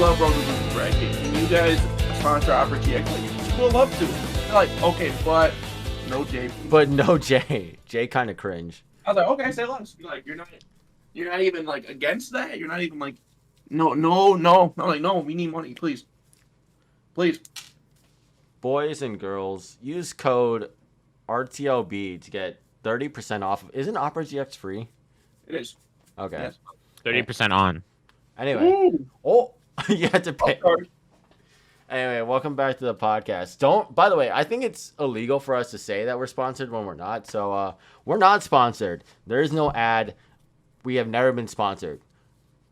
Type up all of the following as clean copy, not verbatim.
love Road to Losers Bracket. Can you guys sponsor Opera GX? Like, we'll love to. They're like, okay, but no J. But no J. J kind of cringe. I was like, okay, say less. Like, you're not even like against that. You're not even like, no. I'm like, no, we need money, please. Boys and girls, use code RTLB to get 30% off. Isn't Opera GX free? It is. Okay. Yes. 30% on. Anyway. Ooh. Oh, you had to pay. Oh, sorry. Anyway, welcome back to the podcast. By the way, I think it's illegal for us to say that we're sponsored when we're not. So, we're not sponsored. There is no ad. We have never been sponsored.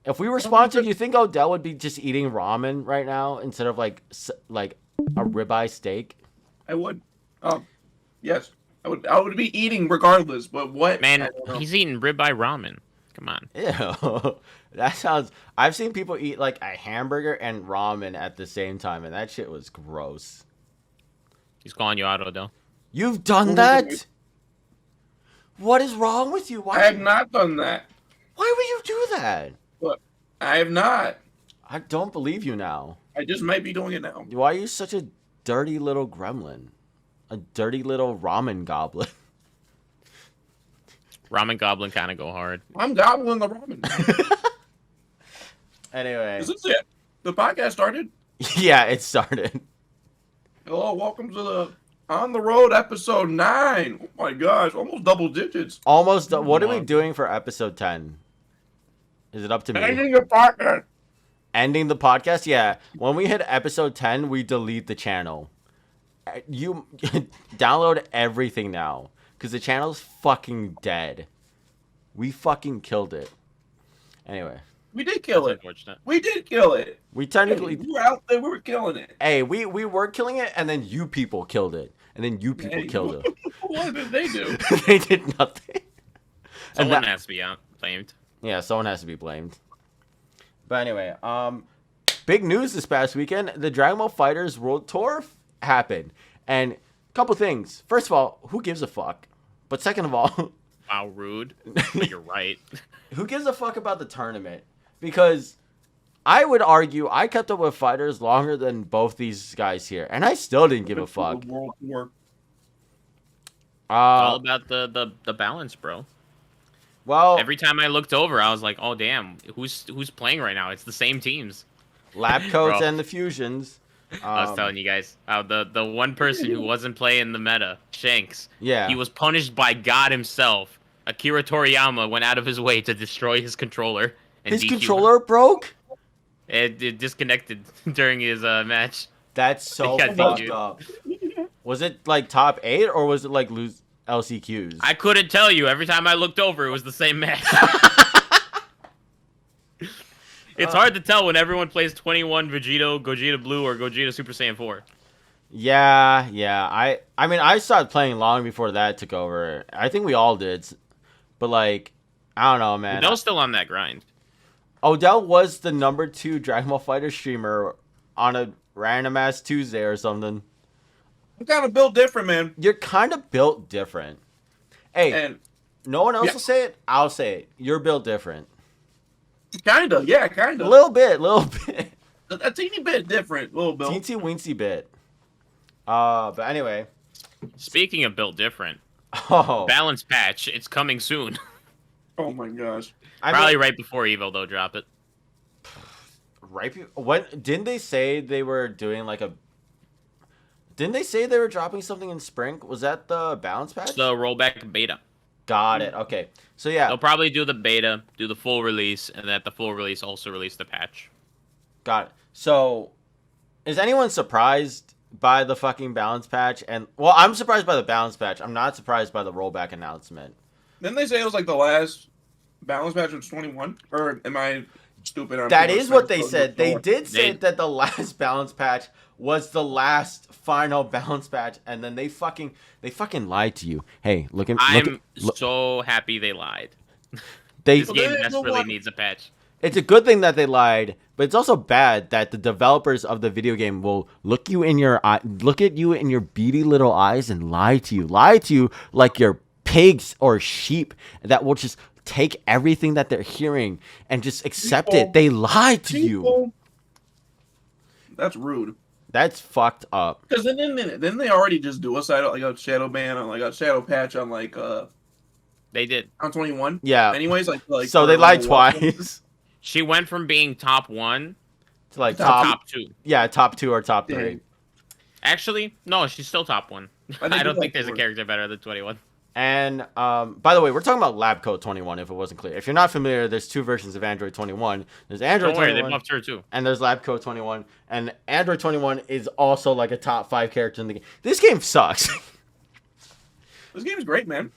If we were sponsored, you think Odell would be just eating ramen right now instead of like a ribeye steak? I would. Yes. I would be eating regardless, but what? Man, he's eating ribeye ramen. Come on. Ew. That sounds... I've seen people eat like a hamburger and ramen at the same time, and that shit was gross. He's calling you out, Odell. You've done that? What is wrong with you? I have not done that. Why would you do that? What? I have not. I don't believe you now. I just might be doing it now. Why are you such a dirty little gremlin? A dirty little ramen goblin. Ramen goblin kind of go hard. I'm gobbling the ramen. Anyway. Is this it? The podcast started? Yeah, it started. Hello, welcome to the On the Road episode 9. Oh my gosh, almost double digits. Almost. What are we doing for episode 10? Is it up to me? Ending the podcast. Ending the podcast? Yeah. When we hit episode 10, we delete the channel. You download everything now. Because the channel's fucking dead. We fucking killed it. Anyway. We did kill That's it. unfortunate. We did kill it. We technically... We were out there, we were killing it. Hey, we were killing it, and then you people killed it. And then you people killed it. What did they do? They did nothing. Someone has to be blamed. Yeah, someone has to be blamed. But anyway, big news this past weekend. The Dragon Ball FighterZ World Tour happened. And a couple things. First of all, who gives a fuck? But second of all... Wow, rude. But you're right. Who gives a fuck about the tournament? Because I would argue I kept up with fighters longer than both these guys here. And I still didn't give a fuck. World Tour. All about the balance, bro. Well, every time I looked over, I was like, oh, damn. Who's playing right now? It's the same teams. Lab coats and the fusions. I was telling you guys, the one person who wasn't playing the meta, Shanks, yeah, he was punished by God himself. Akira Toriyama went out of his way to destroy his controller. And his DQ controller broke? It disconnected during his match. That's so fucked up. Was it like top 8 or was it like lose LCQs? I couldn't tell you. Every time I looked over, it was the same match. It's hard to tell when everyone plays 21 Vegito, Gogeta Blue, or Gogeta Super Saiyan 4. Yeah. I mean, I started playing long before that took over. I think we all did. But, like, I don't know, man. Odell's still on that grind. Odell was the number 2 Dragon Ball FighterZ streamer on a random-ass Tuesday or something. I'm kind of built different, man. You're kind of built different. Hey, and, no one else will say it. I'll say it. You're built different. Kinda, yeah, kinda. A little bit. A teeny bit different, little bit. Teensy-weensy bit. But anyway. Speaking of built different. Oh. Balance patch. It's coming soon. Oh my gosh. Probably right before Evo, they'll drop it. Right when didn't they say they were doing like a... Didn't they say they were dropping something in spring? Was that the balance patch? The rollback beta. Got it. Okay. So yeah. They'll probably do the beta, do the full release, and then at the full release also release the patch. Got it. So is anyone surprised by the fucking balance patch? And well, I'm surprised by the balance patch. I'm not surprised by the rollback announcement. Didn't they say it was like the last balance patch was 21? Or am I stupid? That is what they said. They did say that the last balance patch was the last final balance patch, and then they fucking lied to you. Hey, look. I'm so happy they lied. This game desperately needs a patch. It's a good thing that they lied, but it's also bad that the developers of the video game will look at you in your beady little eyes and lie to you like you're pigs or sheep that will just take everything that they're hearing and just accept it. They lied to you. That's rude. That's fucked up. Because then they already just do a shadow ban on like a shadow patch on like They did. on 21. Yeah. Anyways, like so they lied twice. She went from being top 1 to like to top top 2. Yeah, top 2 or top 3. Dang. Actually, no, she's still top 1. I don't think there's a character better than 21. And by the way, we're talking about Lab Coat 21. If it wasn't clear, if you're not familiar, there's 2 versions of Android 21. There's Android Don't worry, 21, they buffed her too. and there's Lab Coat 21. And Android 21 is also like a top 5 character in the game. This game sucks. This game is great, man.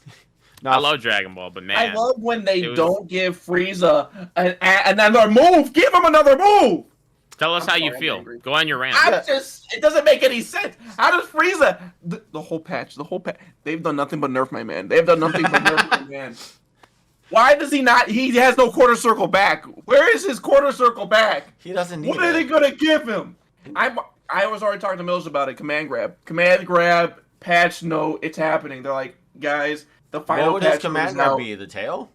No, I love Dragon Ball, but man, I love when they don't give Frieza another move. Give him another move. tell us I'm how sorry, you I'm feel. angry. Go on your rant. It doesn't make any sense. How does Frieza, the whole patch, they've done nothing but nerf my man. They've done nothing but nerf my man. Why does he not, he has no quarter circle back. Where is his quarter circle back? he doesn't need What are they going to give him? I was already talking to Milos about it. Command grab, patch note, it's happening. They're like, guys, the final What would patch his command comes grab out. be? The tail?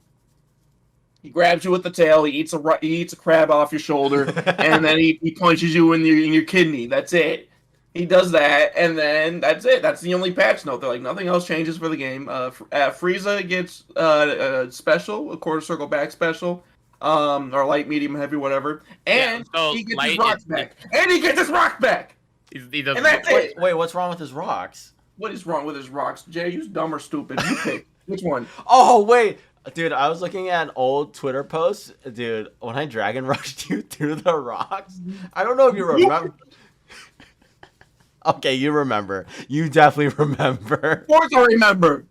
He grabs you with the tail. He eats a crab off your shoulder, and then he punches you in your kidney. That's it. He does that, and then that's it. That's the only patch note. They're like, nothing else changes for the game. Frieza gets a special, a quarter circle back special, or light, medium, heavy, whatever, and so he gets light his rocks is- back. And he gets his rock back. He doesn't. And that's it. Wait, what's wrong with his rocks? What is wrong with his rocks? Jay, you dumb or stupid? You pick. Which one? Oh, wait. Dude, I was looking at old Twitter posts. Dude, when I Dragon Rushed you through the rocks, I don't know if you remember. Okay, you remember. You definitely remember. Of course I remember.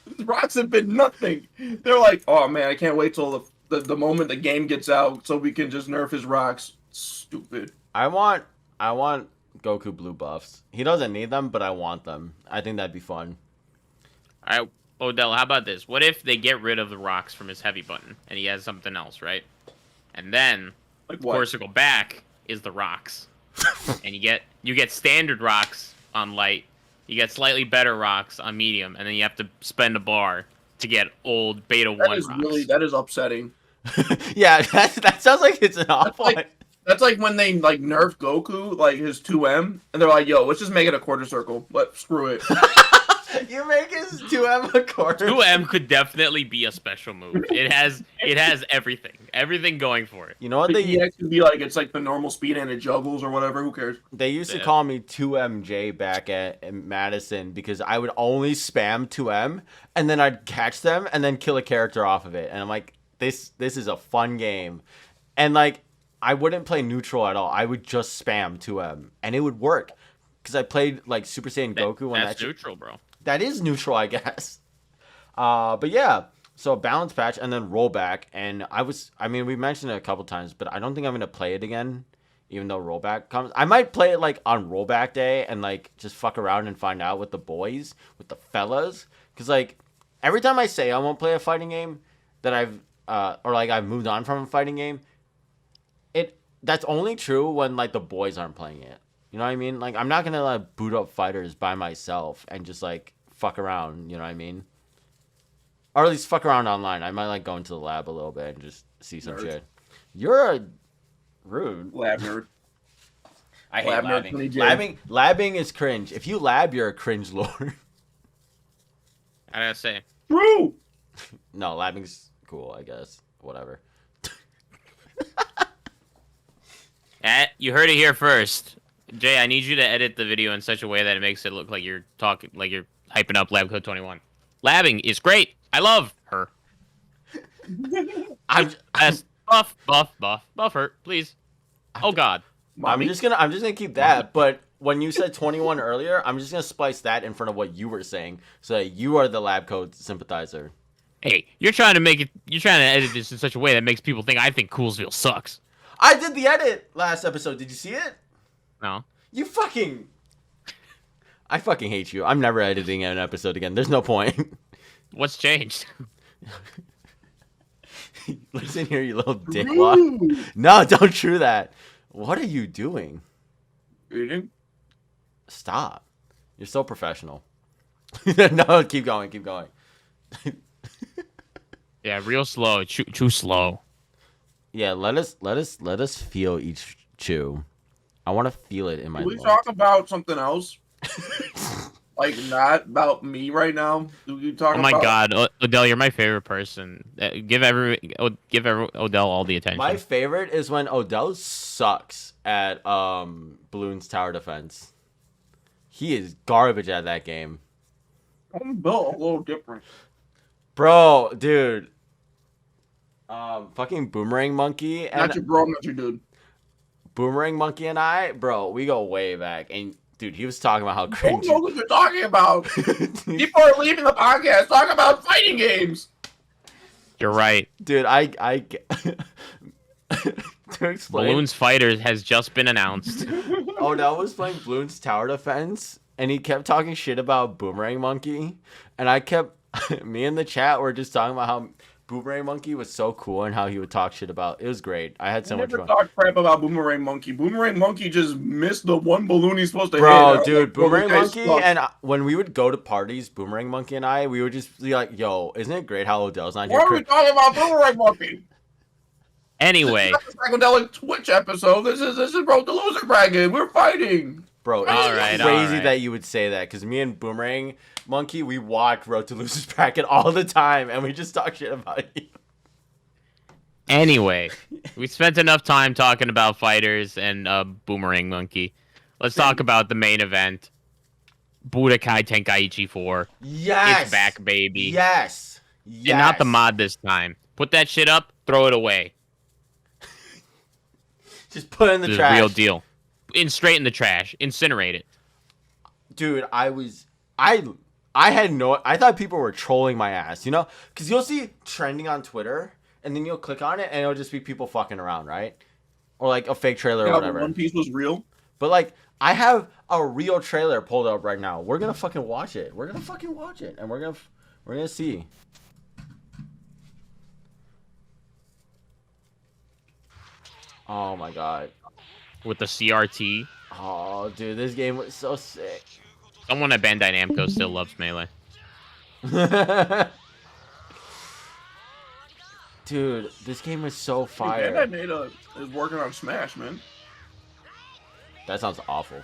These rocks have been nothing. They're like, oh man, I can't wait till the moment the game gets out so we can just nerf his rocks. Stupid. I want Goku blue buffs. He doesn't need them, but I want them. I think that'd be fun. All right, Odell, how about this? What if they get rid of the rocks from his heavy button and he has something else, right? And then, Like of what? course, go back is the rocks, and you get standard rocks on light. You get slightly better rocks on medium, and then you have to spend a bar to get old beta 1 rocks. That is upsetting. Yeah, that sounds like it's an awful. That's like when they like nerf Goku, like his 2M, and they're like, yo, let's just make it a quarter circle. But screw it. You make his 2M a quarter. 2M could definitely be a special move. It has everything going for it. You know what The EX could be like, it's like the normal speed and it juggles or whatever. Who cares? They used to Yeah. call me 2MJ back at Madison because I would only spam 2M and then I'd catch them and then kill a character off of it. And I'm like, this is a fun game. And like, I wouldn't play neutral at all. I would just spam 2M and it would work because I played like Super Saiyan Goku when That's neutral, bro. that is neutral, I guess. But yeah, so balance patch and then rollback. And we mentioned it a couple times, but I don't think I'm going to play it again, even though rollback comes. I might play it like on rollback day and like just fuck around and find out with the boys, with the fellas. Because like every time I say I won't play a fighting game that I've moved on from a fighting game, that's only true when like the boys aren't playing it. You know what I mean? Like I'm not going to like boot up FighterZ by myself and just like fuck around, you know what I mean? Or at least fuck around online. I might like go into the lab a little bit and just see some Nerd. shit. You're a rude. Lab nerd. I hate Lab nerd labbing. 20J. Labbing is cringe. If you lab, you're a cringe lord. I gotta say, True. No, labbing's cool, I guess. Whatever. you heard it here first. Jay, I need you to edit the video in such a way that it makes it look like you're talking, like you're hyping up Lab Code 21. Labbing is great. I love her. Yes, buff her, please. Oh God. I'm just gonna keep that, but when you said 21 earlier, I'm just gonna splice that in front of what you were saying, so that you are the lab code sympathizer. Hey, you're trying to edit this in such a way that makes people think I think Coolsville sucks. I did the edit last episode. Did you see it? No. I fucking hate you. I'm never editing an episode again. There's no point. What's changed? Listen here, you little dickwad. No, don't true that. What are you doing? Eating? Stop. You're so professional. No, keep going. Yeah, real slow. Chew slow. Yeah, let us feel each chew. I want to feel it in my Can we lungs. talk about something else? Like, not about me right now. Do we talk Oh my about... God, Odell, you're my favorite person. Give Odell all the attention. My favorite is when Odell sucks at Bloons tower defense. He is garbage at that game. I'm built a little different. Bro, dude. Fucking Boomerang Monkey and Not your bro, not your dude. Boomerang Monkey and I, bro, we go way back. And dude, he was talking about how I don't cringy. know what you're talking about. People are leaving the podcast. Talk about fighting games. You're right. Dude, I to explain. Balloons Fighters has just been announced. Odell was playing Bloons tower defense, and he kept talking shit about Boomerang Monkey, and I kept me and the chat were just talking about how Boomerang Monkey was so cool and how he would talk shit about. It was great. I had so much fun. Talk crap about Boomerang Monkey. Boomerang Monkey just missed the one balloon he's supposed to hit. Bro, dude, Boomerang This guy's Monkey, fucked. and when we would go to parties, Boomerang Monkey and I, we would just be like, yo, isn't it great how Odell's not Why are we here? talking about Boomerang Monkey? Anyway, This is not a psychedelic Twitch episode. This is Road to Loser Bracket. We're fighting. Bro, it's Alright, crazy alright. that you would say that, because me and Boomerang Monkey, we watch Road to Losers Bracket all the time, and we just talk shit about you. anyway, we spent enough time talking about fighters and Boomerang Monkey. Let's talk about the main event. Budokai Tenkaichi 4. Yes! It's back, baby. Yes! Yes! And not the mod this time. Put that shit up, throw it away. Just put it in the This is trash. real deal. Straight in the trash. Incinerate it. Dude, I had no, I thought people were trolling my ass, you know? Because you'll see trending on Twitter, and then you'll click on it, and it'll just be people fucking around, right? Or like a fake trailer or whatever. One Piece was real. But like, I have a real trailer pulled up right now. We're gonna fucking watch it. We're gonna fucking watch it, and we're gonna see. Oh my god. With the CRT. Oh, dude, this game was so sick. Someone at Bandai Namco still loves Melee. Dude, this game was so Dude, fire. Bandai is working on Smash, man. That sounds awful.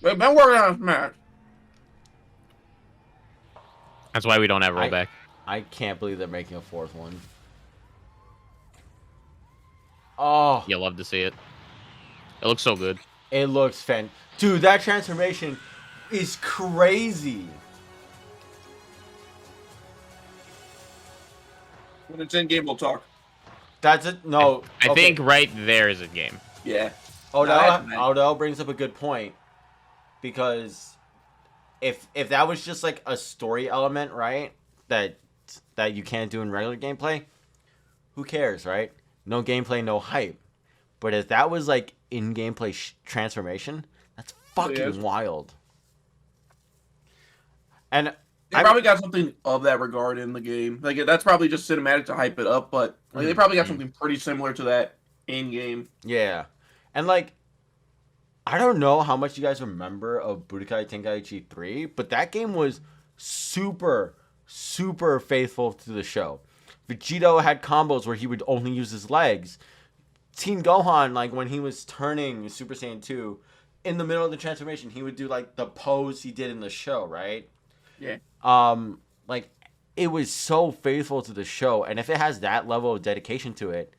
They've been working on Smash. That's why we don't have rollback. I can't believe they're making a fourth one. Oh, You'll love to see it. It looks so good. it looks dude, that transformation is crazy. When it's in game, we'll talk. That's it. No, I okay. think right there is a game. Yeah. Odell brings up a good point, because if that was just like a story element, right, that you can't do in regular gameplay, who cares, right? No gameplay, no hype. But if that was like in gameplay transformation, that's fucking wild. And They probably got something of that regard in the game. Like, that's probably just cinematic to hype it up, but like, they probably got something pretty similar to that in game. yeah, and like, I don't know how much you guys remember of Budokai Tenkaichi 3, but that game was super, super faithful to the show. Vegito had combos where he would only use his legs. Teen Gohan, like when he was turning Super Saiyan 2, in the middle of the transformation, he would do like the pose he did in the show, right? Yeah. Like, it was so faithful to the show, and if it has that level of dedication to it,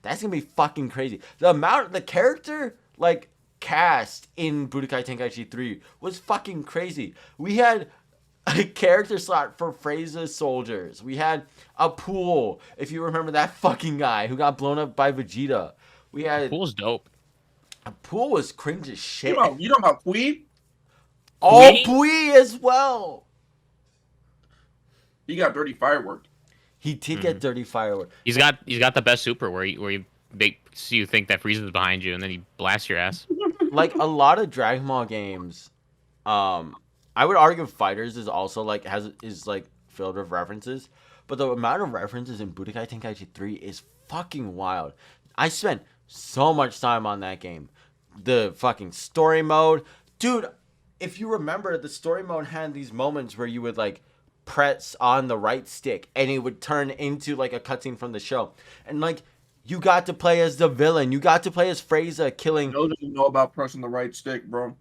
that's gonna be fucking crazy. The character, like, cast in Budokai Tenkaichi 3 was fucking crazy. We had a character slot for Frieza's soldiers. We had a pool, if you remember that fucking guy who got blown up by Vegeta. We had Pool's dope. a pool was cringe as shit. You know about Queen? Oh, Pui? Pui as well. He got dirty firework. He did get dirty firework. He's got the best super where he makes you think that Frieza's behind you and then he blasts your ass. Like a lot of Dragon Ball games, I would argue FighterZ is also like is filled with references, but the amount of references in Budokai Tenkaichi 3 is fucking wild. I spent so much time on that game. The fucking story mode, dude. If you remember, the story mode had these moments where you would like press on the right stick and it would turn into like a cutscene from the show, and like You got to play as the villain. You got to play as Frieza killing. Milos doesn't know about pressing the right stick, bro.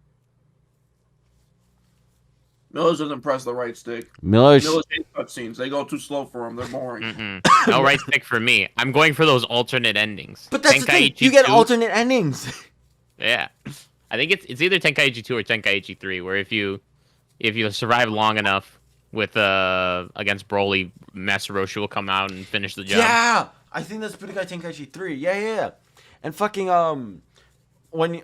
Milos doesn't press the right stick. Milos hates cutscenes. They go too slow for him. They're boring. No right stick for me. I'm going for those alternate endings. But that's the thing. Tenkaichi You get 2. alternate endings. Yeah, I think it's either Tenkaichi 2 or Tenkaichi 3, where if you survive long enough with against Broly, Master Roshi will come out and finish the job. Yeah, I think that's Budokai Tenkaichi 3. Yeah. And fucking when you,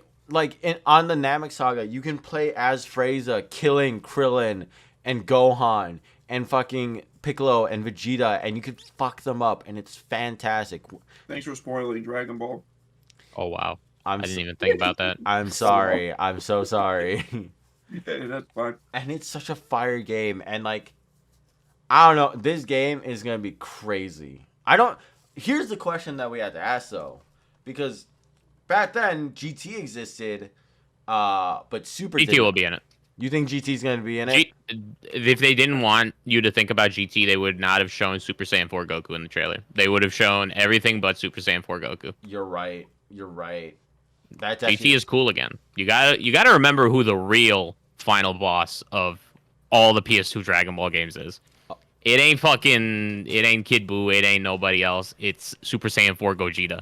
on the Namek Saga, you can play as Frieza killing Krillin and Gohan and fucking Piccolo and Vegeta, and you can fuck them up, and it's fantastic. Thanks for spoiling Dragon Ball. Oh wow. I didn't even think about that. I'm sorry. I'm so sorry. Yeah, that's fine. And it's such a fire game, and I don't know. This game is gonna be crazy. Here's the question that we have to ask though, because back then GT existed, but Super GT will be in it. You think GT's gonna be in it? If they didn't want you to think about GT, they would not have shown Super Saiyan 4 Goku in the trailer. They would have shown everything but Super Saiyan 4 Goku. You're right. That's GT is cool again. You gotta remember who the real final boss of all the PS2 Dragon Ball games is. It ain't Kid Buu, it ain't nobody else. It's Super Saiyan 4 Gogeta.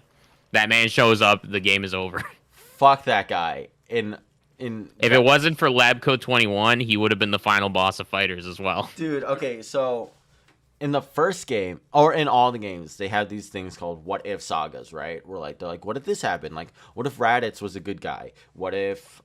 That man shows up, the game is over. Fuck that guy. If it wasn't for Lab Coat 21, he would have been the final boss of FighterZ as well. Dude, okay, so in the first game, or in all the games, they have these things called what if sagas, right? Where they're like, what if this happened? Like, what if Raditz was a good guy? What if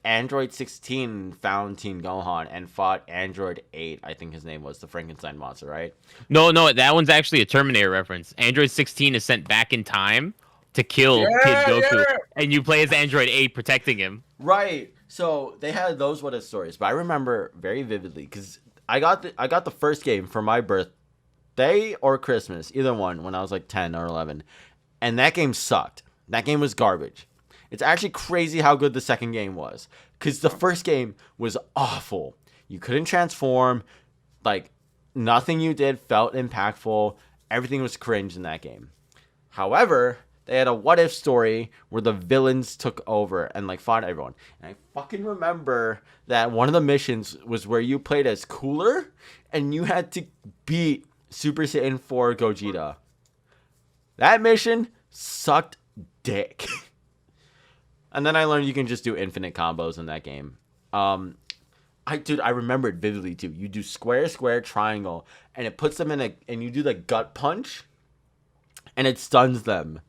Android 16 found Teen Gohan and fought Android 8? I think his name was the Frankenstein monster, right? No, that one's actually a Terminator reference. Android 16 is sent back in time to kill Kid Goku, and you play as Android 8 protecting him. Right. So they had those what if stories, but I remember very vividly because I got the first game for my birthday or Christmas, either one, when I was like 10 or 11, and that game sucked. That game was garbage. It's actually crazy how good the second game was, because the first game was awful. You couldn't transform, nothing you did felt impactful. Everything was cringe in that game. However, they had a what if story where the villains took over and fought everyone. And I fucking remember that one of the missions was where you played as Cooler and you had to beat Super Saiyan 4 Gogeta. That mission sucked dick. And then I learned you can just do infinite combos in that game. I remember it vividly too. You do square, square, triangle, and it puts them and you do the gut punch, and it stuns them.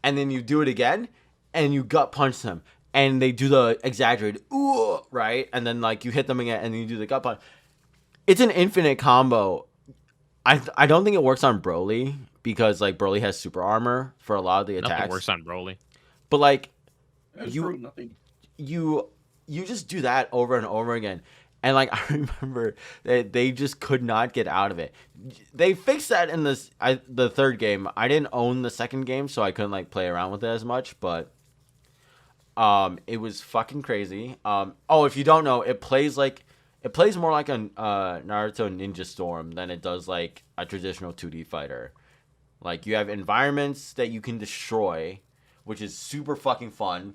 And then you do it again, and you gut punch them, and they do the exaggerated ooh, right? And then you hit them again, and then you do the gut punch. It's an infinite combo. I don't think it works on Broly because Broly has super armor for a lot of the attacks. Nothing works on Broly. But nothing. You just do that over and over again. And I remember that they just could not get out of it. They fixed that in the third game. I didn't own the second game, so I couldn't play around with it as much. But it was fucking crazy. If you don't know, it plays more like a Naruto Ninja Storm than it does a traditional 2D fighter. You have environments that you can destroy, which is super fucking fun.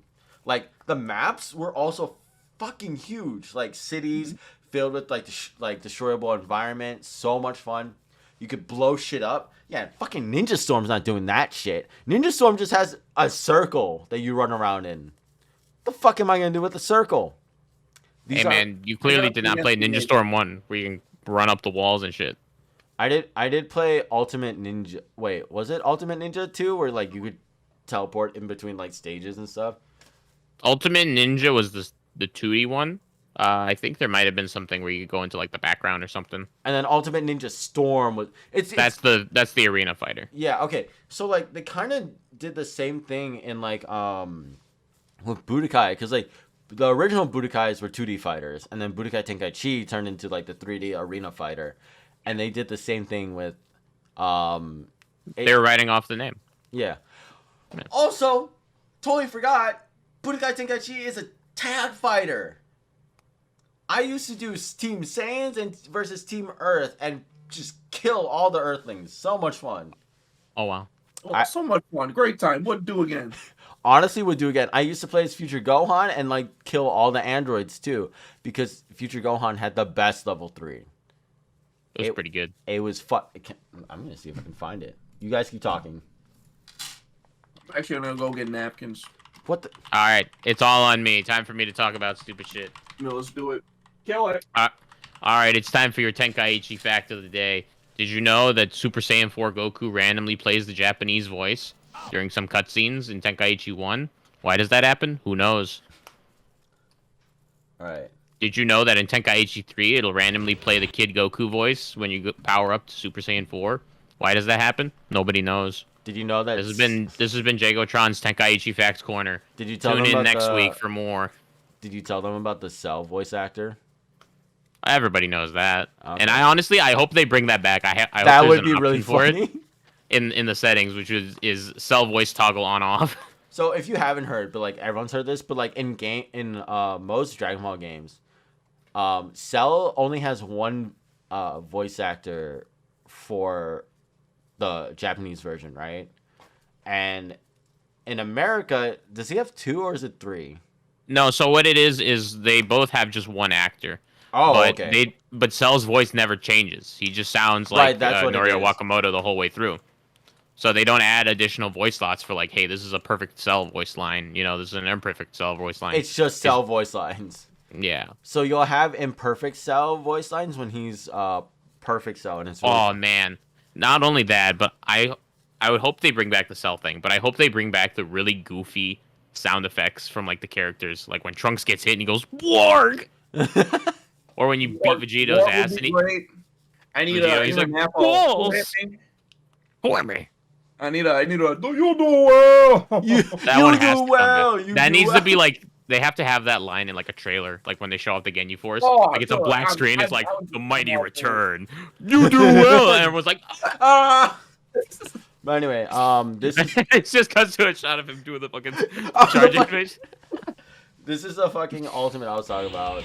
The maps were also fucking huge, cities filled with destroyable environment. So much fun. You could blow shit up. Yeah, fucking Ninja Storm's not doing that shit. Ninja Storm just has a circle that you run around in. The fuck am I gonna do with the circle? Man, you clearly did not play Ninja Storm 1, where you can run up the walls and shit. I did play Ultimate Ninja. Wait, was it Ultimate Ninja 2, where you could teleport in between stages and stuff? Ultimate Ninja was the 2D one. I think there might have been something where you could go into the background or something. And then Ultimate Ninja Storm was that's the arena fighter. Yeah, okay. So they kind of did the same thing in with Budokai, because the original Budokais were 2D fighters, and then Budokai Tenkaichi turned into the 3D arena fighter, and they did the same thing with they were writing off the name. Yeah. Also, totally forgot, Budokai Tenkaichi is a tag fighter. I used to do Team Saiyans versus Team Earth and just kill all the Earthlings. So much fun. Oh wow. Oh, so much fun. Great time. What do again? Honestly, would do again. I used to play as Future Gohan and like kill all the androids too, because Future Gohan had the best level 3. It was pretty good. It was fun. I'm gonna see if I can find it. You guys keep talking. Actually, I'm gonna go get napkins. What the? All right, it's all on me. Time for me to talk about stupid shit. No, let's do it. Kill it. All right, it's time for your Tenkaichi fact of the day. Did you know that Super Saiyan 4 Goku randomly plays the Japanese voice during some cutscenes in Tenkaichi 1? Why does that happen? Who knows? All right. Did you know that in Tenkaichi 3 it'll randomly play the Kid Goku voice when you power up to Super Saiyan 4? Why does that happen? Nobody knows. Did you know that This has been Jagotron's Tenkaichi Facts Corner. Did you tell Tune them in about next week for more. Did you tell them about the Cell voice actor? Everybody knows that. Okay. And I hope they bring that back. I hope That there's would an be really option for funny. it in the settings, which is Cell voice toggle on off. So if you haven't heard, but like everyone's heard this, but like in most Dragon Ball games, Cell only has one voice actor for the Japanese version, right? And in America, does he have 2 or is it 3? No, so what it is they both have just one actor. Oh, but okay. But Cell's voice never changes. He just sounds Right, like that's what it Norio is. Wakamoto the whole way through. So they don't add additional voice slots for like, hey, this is a perfect Cell voice line. You know, this is an imperfect Cell voice line. It's just Cell voice lines. Yeah. So you'll have imperfect Cell voice lines when he's perfect Cell, and it's really Oh man. Not only that, but I would hope they bring back the Cell thing, but I hope they bring back the really goofy sound effects from like the characters, like when Trunks gets hit and he goes "Warg," or when you beat Vegeto's ass and he. I need Vegeta, a. he's I need like, a "Balls." Who am I? I need a. Do you do well? That one has to come back. That needs to be well. like they have to have that line in like a trailer, like when they show off the Ginyu Force. Oh, like it's a sure. black screen. It's like I the mighty I'm all return. You do well, and everyone's like, Ah! But anyway, this is it's just cuts to a shot of him doing the fucking Oh, charging fuck. face. this is the fucking ultimate I was talking about.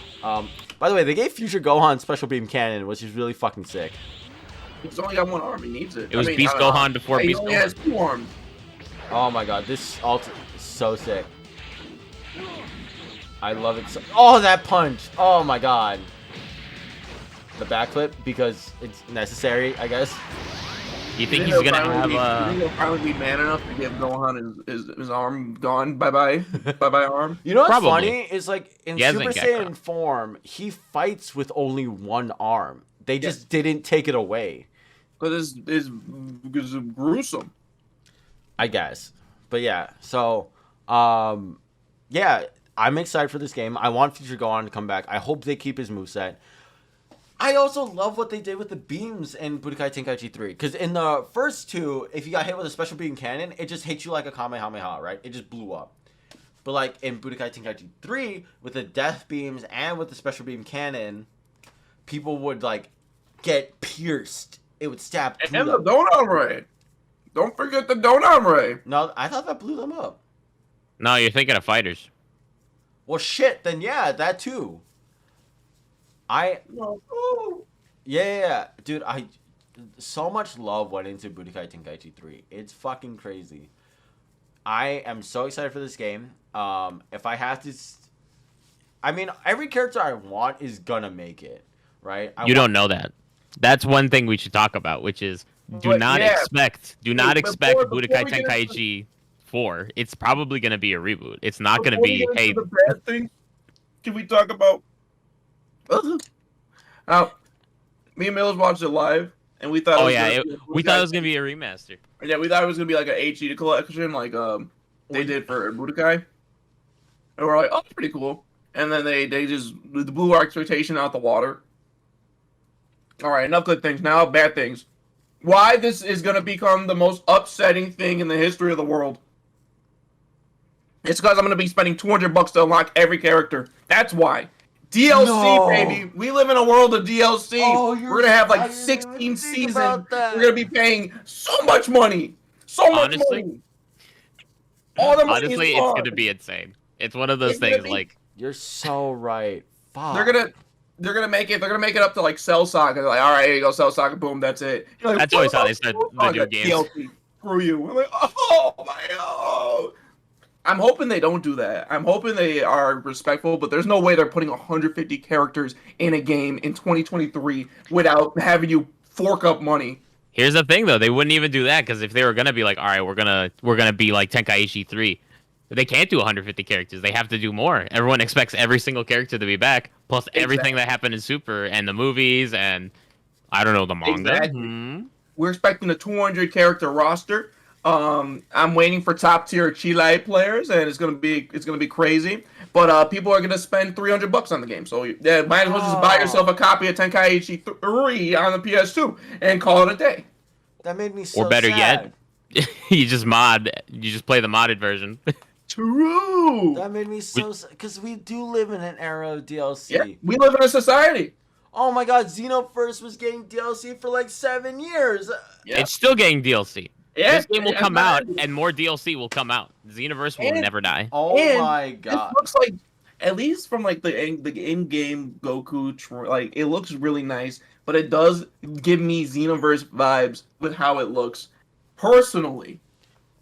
By the way, they gave Future Gohan special beam cannon, which is really fucking sick. He's only got one arm. He needs it. It was Beast Gohan before He Beast only has Gohan. 2 arms. Oh my god, this ult is so sick. I love it so. Oh, that punch! Oh my god. The backflip because it's necessary, I guess. You think he's gonna have You think he'll finally be man enough to give Gohan his arm gone? Bye bye. Bye bye arm. You know what's Probably. funny is like in He hasn't Super get Saiyan caught. form, he fights with only one arm. They just didn't take it away. Because it's gruesome. I guess. But yeah, so yeah, I'm excited for this game. I want Future Gohan to come back. I hope they keep his moveset. I also love what they did with the beams in Budokai Tenkaichi 3. Because in the first 2, if you got hit with a special beam cannon, it just hit you like a Kamehameha, right? It just blew up. But like in Budokai Tenkaichi 3, with the death beams and with the special beam cannon, people would like get pierced. It would stab through And the them. donut ray. Don't forget the donut ray. No, I thought that blew them up. No, you're thinking of fighters. Well, shit, then yeah, that too. Yeah, dude, so much love went into Budokai Tenkaichi 3. It's fucking crazy. I am so excited for this game. If I have to, I mean, every character I want is gonna make it, right? You don't know that. That's one thing we should talk about, which is do not expect before we Budokai get into- Tenkaichi 4. It's probably gonna be a reboot. It's not gonna Before we be get hey. into the bad things, can we talk about? Me and Milos watched it live, and we thought. Oh it was yeah, gonna be a we thought it was gonna be a remaster. Yeah, we thought it was gonna be like an HD collection, like they did for Budokai. And we're like, oh, that's pretty cool. And then they just blew our expectation out the water. All right, enough good things. Now bad things. Why this is gonna become the most upsetting thing in the history of the world? It's because I'm gonna be spending $200 to unlock every character. That's why. DLC, No. baby. We live in a world of DLC. Oh, We're gonna have I like didn't 16 even think seasons. about that. We're gonna be paying so much money. So much Honestly- money. All the money Honestly, is it's gone. gonna be insane. It's one of those It's gonna things be- like You're so right. Fuck. They're gonna make it up to like Cell Saga. Like, all right, here you go, Cell Saga, boom, that's it. You're like, That's what always how about they start Cell the new Saga games. DLC? screw you. I'm like, oh my god. I'm hoping they don't do that. I'm hoping they are respectful, but there's no way they're putting 150 characters in a game in 2023 without having you fork up money. Here's the thing, though. They wouldn't even do that because if they were gonna be like, all right, we're gonna be like Tenkaichi 3, they can't do 150 characters. They have to do more. Everyone expects every single character to be back, plus everything that happened in Super and the movies and I don't know the manga. Exactly. We're expecting a 200 character roster. I'm waiting for top tier Chile players, and it's gonna be crazy. But people are gonna spend $300 on the game, so yeah, might as well just buy yourself a copy of Tenkaichi 3 on the PS2 and call it a day. That made me so Or better sad. yet, you just play the modded version. True. That made me so sad because we do live in an era of DLC. Yeah, we live in a society. Oh my god, Xenoverse was getting DLC for like 7 years. Yeah. It's still getting DLC. Yeah, This game will come out, and more DLC will come out. Xenoverse will never die. Oh And my god. It looks like, at least from like the in-game Goku, like it looks really nice, but it does give me Xenoverse vibes with how it looks. Personally,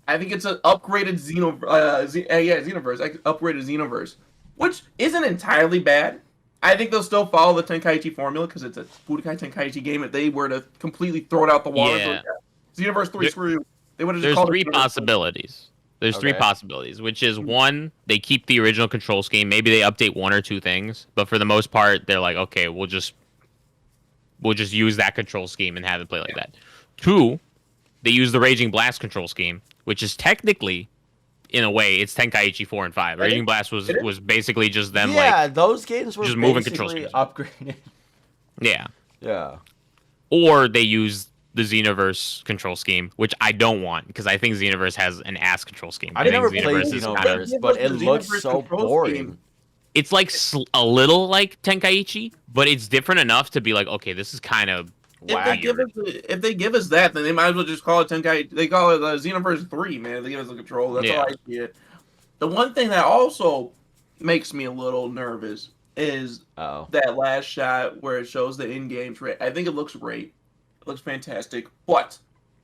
I think it's an upgraded Xenoverse, like, upgraded Xenoverse, which isn't entirely bad. I think they'll still follow the Tenkaichi formula because it's a Budokai Tenkaichi game. If they were to completely throw it out the water, Yeah. Xenoverse 3, screw you. They would have just There's called three it Xenoverse. possibilities. There's three Okay. possibilities, which is one, they keep the original control scheme. Maybe they update one or two things, but for the most part, they're like, okay, we'll just use that control scheme and have it play like that. Two, they use the Raging Blast control scheme, which is technically, in a way, it's Tenkaichi 4 and 5. Raging Blast was basically just them those games were just moving control basically schemes. upgraded. yeah. Yeah. Or they use the Xenoverse control scheme, which I don't want because I think Xenoverse has an ass control scheme. I think never played Xenoverse is kinda- Xenoverse, but it The looks Xenoverse so control boring. scheme. It's like a little like Tenkaichi, but it's different enough to be like, okay, this is kind of If they give us that, then they might as well just call it Tenkaichi. They call it Xenoverse 3, man. If they give us the control. That's Yeah. all I see it. The one thing that also makes me a little nervous is Oh. that last shot where it shows the in-game trade. I think it looks great. It looks fantastic, but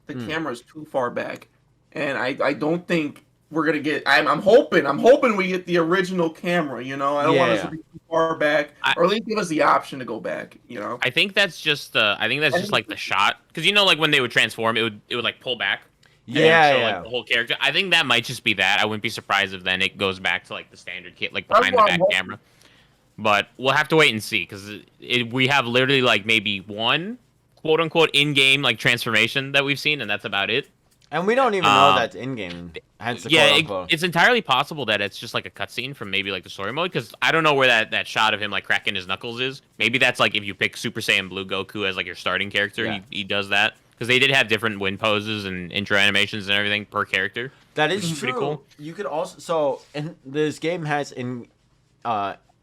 the camera's too far back, and I don't think we're gonna get. I'm hoping we get the original camera. You know, I don't want us to be too far back, or at least give us the option to go back. You know, I think that's just like the shot because like when they would transform, it would like pull back. and show, like, the whole character. I think that might just be that. I wouldn't be surprised if then it goes back to like the standard kit, like behind the back camera. But we'll have to wait and see because we have literally like maybe one quote unquote in-game like transformation that we've seen, and that's about it. And we don't even know that's in-game. Hence the quote-unquote. It's entirely possible that it's just like a cutscene from maybe like the story mode because I don't know where that shot of him like cracking his knuckles is. Maybe that's like if you pick Super Saiyan Blue Goku as like your starting character, he does that because they did have different wind poses and intro animations and everything per character. That is true. Pretty cool. You could also this game has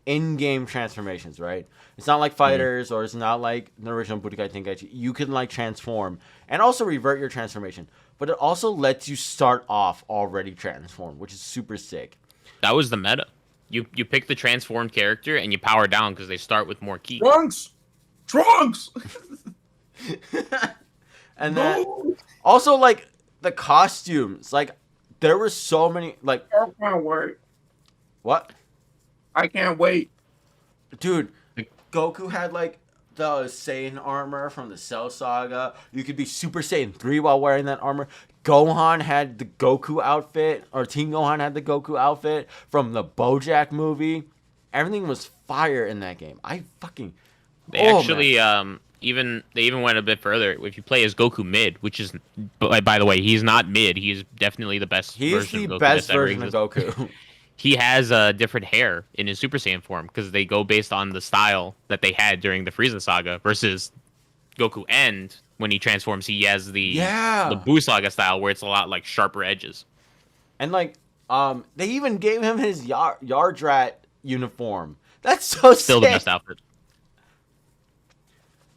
in-game transformations, right? It's not like FighterZ or it's not like the original Budokai Tenkaichi. You can like transform and also revert your transformation, but it also lets you start off already transformed, which is super sick. That was the meta. You pick the transformed character and you power down because they start with more ki. Trunks. And then also like the costumes, like there were so many like. I can't wait. What? I can't wait. Dude, Goku had like the Saiyan armor from the Cell Saga. You could be Super Saiyan 3 while wearing that armor. Gohan had the Goku outfit, or Team Gohan had the Goku outfit from the BoJack movie. Everything was fire in that game. They actually even went a bit further. If you play as Goku mid, which is by the way, he's not mid. He's definitely the best version of Goku. He's the best version of Goku. He has different hair in his Super Saiyan form because they go based on the style that they had during the Frieza saga versus Goku End when he transforms. He has the Buu saga style where it's a lot like sharper edges. And like they even gave him his Yardrat uniform. That's so Still sick. the best outfit.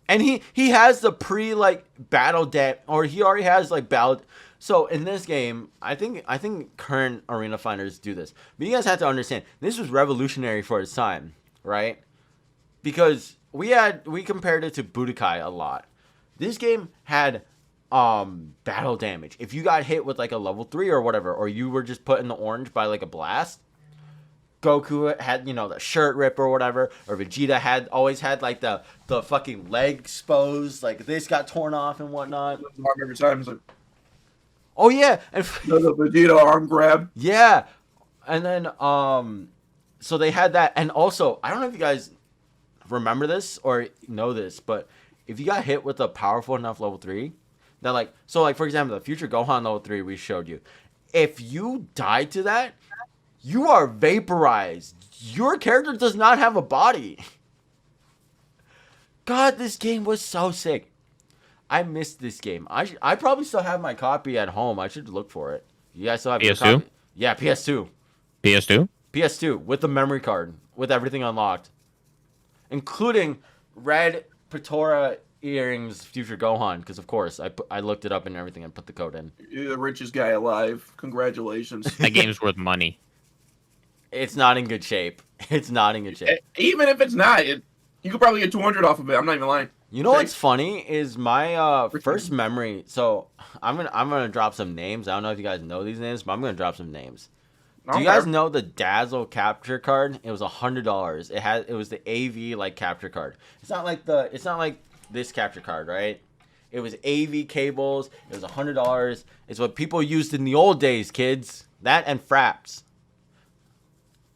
And he has the battle deck, or he already has like battle. So in this game, I think current arena fighters do this. But you guys have to understand, this was revolutionary for its time, right? Because we compared it to Budokai a lot. This game had battle damage. If you got hit with like a level 3 or whatever, or you were just put in the orange by like a blast, Goku had, the shirt rip or whatever, or Vegeta always had like the fucking leg exposed, like this got torn off and whatnot. Every time it's like, oh yeah, and the Vegeta arm grab. yeah, and then so they had that, and also I don't know if you guys remember this or know this, but if you got hit with a powerful enough level 3, that like for example the Future Gohan level 3 we showed you, if you died to that, you are vaporized. Your character does not have a body. God, this game was so sick. I missed this game. I probably still have my copy at home. I should look for it. You guys still have your PS2? copy? Yeah, PS2. PS2? PS2 with the memory card, with everything unlocked, including red Patora earrings Future Gohan, because of course I looked it up and everything and put the code in. You're the richest guy alive. Congratulations. That game's worth money. It's not in good shape. It's not in good shape. Even if it's not, you could probably get 200 off of it. I'm not even lying. You know what's funny is my first memory. So I'm gonna drop some names. I don't know if you guys know these names, but I'm gonna drop some names. Do you guys know the Dazzle capture card? It was $100. It was the AV like capture card. It's not like this capture card, right? It was AV cables. It was $100. It's what people used in the old days, kids. That and fraps.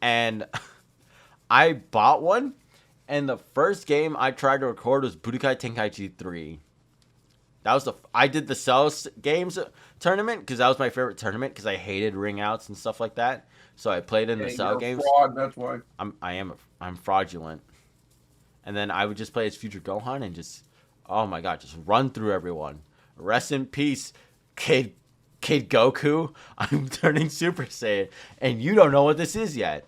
And I bought one, and the first game I tried to record was Budokai Tenkaichi 3. That was I did the Cells games tournament because that was my favorite tournament because I hated ring outs and stuff like that. So I played in the Cell games. Fraud, that's why. I'm fraudulent. And then I would just play as Future Gohan and just, oh my god, just run through everyone. Rest in peace, Kid Goku. I'm turning Super Saiyan, and you don't know what this is yet.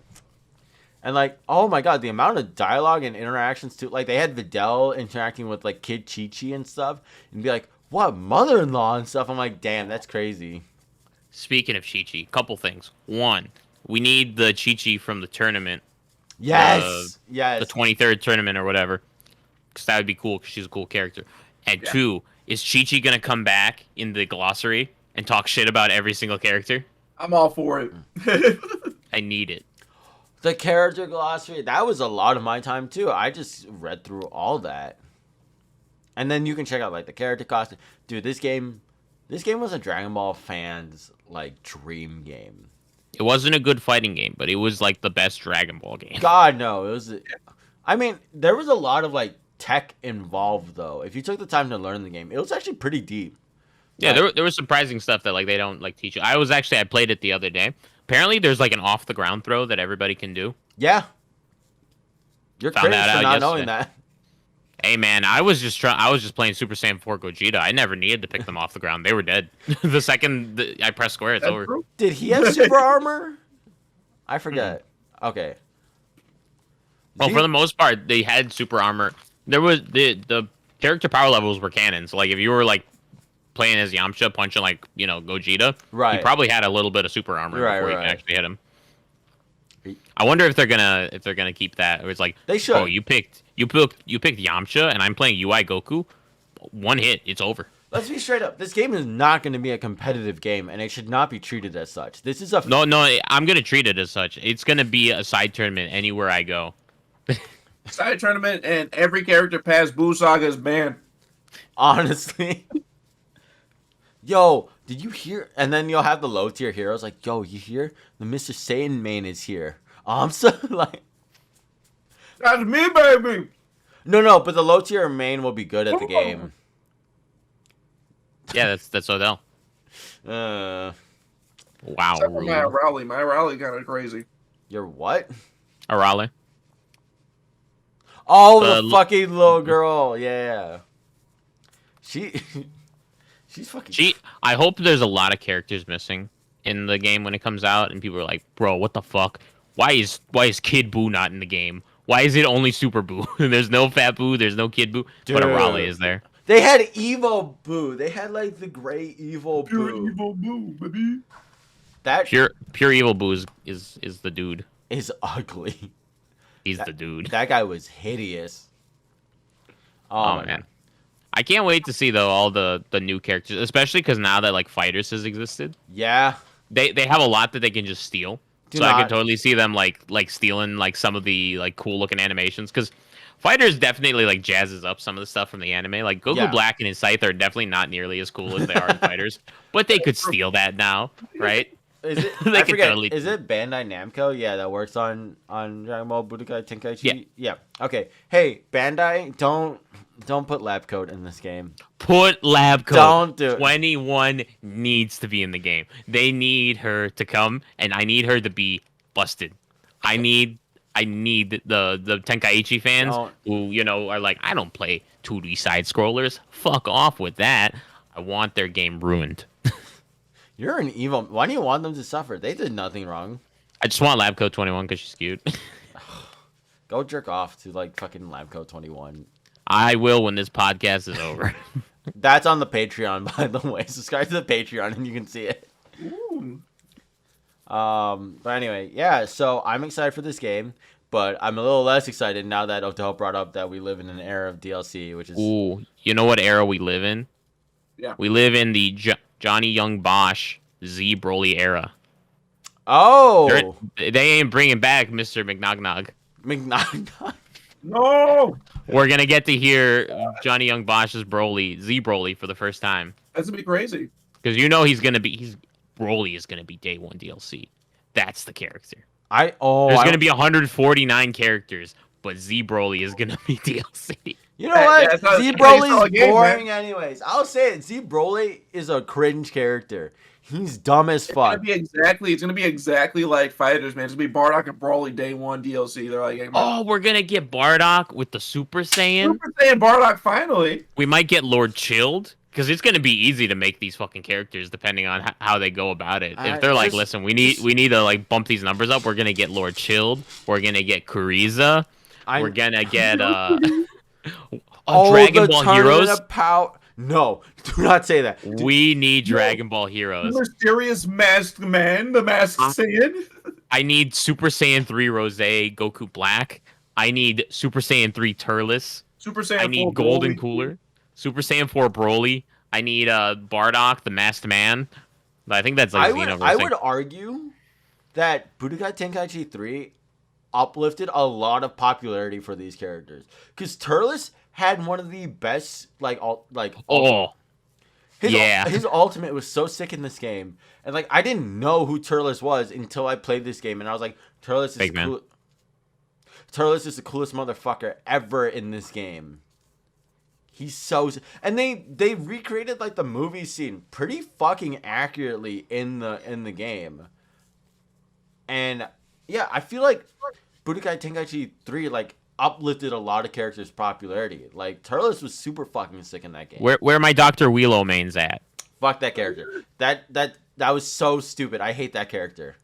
And like, oh my god, the amount of dialogue and interactions too. Like they had Videl interacting with like Kid Chi-Chi and stuff, and be like, "What, mother-in-law and stuff?" I'm like, "Damn, that's crazy." Speaking of Chi-Chi, couple things. One, we need the Chi-Chi from the tournament. Yes, The 23rd tournament or whatever, because that would be cool. Because she's a cool character. And two, is Chi-Chi gonna come back in the glossary and talk shit about every single character? I'm all for it. I need it. The character glossary, that was a lot of my time too. I just read through all that. And then you can check out like the character costume. Dude, this game was a Dragon Ball fan's like dream game. It wasn't a good fighting game, but it was like the best Dragon Ball game. God no, it was I mean, there was a lot of like tech involved though. If you took the time to learn the game, it was actually pretty deep. Yeah, there was surprising stuff that like they don't like teach you. I played it the other day. Apparently, there's like an off the ground throw that everybody can do. Yeah. You're Found crazy that for out not yesterday. knowing that. Hey man, I was just playing Super Saiyan 4 Gogeta. I never needed to pick them off the ground. They were dead. The second I press square, it's over. True. Did he have super armor? I forget. Okay. Well, for the most part, they had super armor. There was the character power levels were canon. So like if you were like playing as Yamcha punching like, Gogeta, Right. he probably had a little bit of super armor before you right. can actually hit him. I wonder if they're gonna keep that. Or it's like They should. Oh, you picked Yamcha and I'm playing UI Goku. One hit, it's over. Let's be straight up. This game is not going to be a competitive game, and it should not be treated as such. This is a No, I'm gonna treat it as such. It's gonna be a side tournament anywhere I go. Side tournament and every character past Buu Saga is banned. honestly. Yo, did you hear? And then you'll have the low tier heroes like, yo, you hear? The Mr. Satan main is here. I'm so like, That's me, baby. no, but the low tier main will be good at the game. Yeah, that's Odell. Wow. Except for my rally. My rally kind of crazy. You're what? Arale. Oh, the fucking little girl. Yeah. She's fucking. I hope there's a lot of characters missing in the game when it comes out, and people are like, "Bro, what the fuck? Why is Kid Buu not in the game? Why is it only Super Buu? There's no Fat Buu, there's no Kid Buu, but Arale is there." They had Evo Boo. They had like the gray evil Pure Boo. evil Buu, baby. That Pure evil Buu is the dude. is ugly. He's the dude. That guy was hideous. Oh man. I can't wait to see though all the new characters, especially because now that like FighterZ has existed, Yeah. they have a lot that they can just steal. Do So I not. could totally see them like stealing like some of the like cool looking animations because FighterZ definitely like jazzes up some of the stuff from the anime. Like Goku Yeah. Black and his Scythe are definitely not nearly as cool as they are in FighterZ, but they could steal that now, right? Is it? They I could forget. totally- Is it Bandai Namco? Yeah, that works on Dragon Ball Budokai Tenkaichi. Yeah. Yeah. Okay. Hey, Bandai, don't put lab coat in this game. Put lab coat. Don't do it. 21 needs to be in the game. They need her to come, and I need her to be busted. I need the Tenkaichi fans Don't. who are like, I don't play 2D side scrollers. Fuck off with that. I want their game ruined. You're an evil. Why do you want them to suffer? They did nothing wrong. I just want Labco 21 because she's cute. Go jerk off to like fucking Labco 21. I will when this podcast is over. That's on the Patreon, by the way. Subscribe to the Patreon and you can see it. Ooh. But anyway, yeah. So I'm excited for this game, but I'm a little less excited now that Odell brought up that we live in an era of DLC, which is Ooh, you know what era we live in? Yeah. We live in the Johnny Young Bosch Z Broly era. oh They ain't bringing back Mr. McNognog. McNaught. No, We're gonna get to hear Johnny Young Bosch's Broly, Z Broly, for the first time. that's gonna be crazy. Because Broly is gonna be day one DLC. That's the character. There's gonna be 149 characters, but Z Broly is gonna be DLC. You know what? that's not- Z that's not a Broly's game, boring anyways. I'll say it. Z Broly is a cringe character. He's dumb as It's gonna fuck. be exactly like FighterZ, man. It's gonna be Bardock and Broly day one DLC. They're like, hey, man, Oh, we're gonna get Bardock with the Super Saiyan. Super Saiyan Bardock finally. We might get Lord Chilled. Because it's gonna be easy to make these fucking characters depending on how they go about it. If they're like, listen, we need to like bump these numbers up. We're gonna get Lord Chilled. We're gonna get Kuriza. We're gonna get Dragon Ball Heroes. No, do not say that. We need Dragon Ball Heroes. The mysterious masked man, the masked Saiyan. I need Super Saiyan 3 Rose Goku Black. I need Super Saiyan 3 Turles. Super Saiyan. I need 4 Golden Broly. Cooler. Super Saiyan 4 Broly. I need Bardock, the Masked Man. I think that's like Xenoverse. I would argue that Budokai Tenkaichi 3 uplifted a lot of popularity for these characters. Because Turles had one of the best, his ultimate was so sick in this game. And, like, I didn't know who Turles was until I played this game. And I was like, Turles is the coolest motherfucker ever in this game. He's so... And they recreated, like, the movie scene pretty fucking accurately in the game. And, yeah, I feel like Budokai Tenkaichi 3, like, uplifted a lot of characters' popularity. Like, Turles was super fucking sick in that game. Where my Dr. Wheelo mains at? Fuck that character. That was so stupid. I hate that character.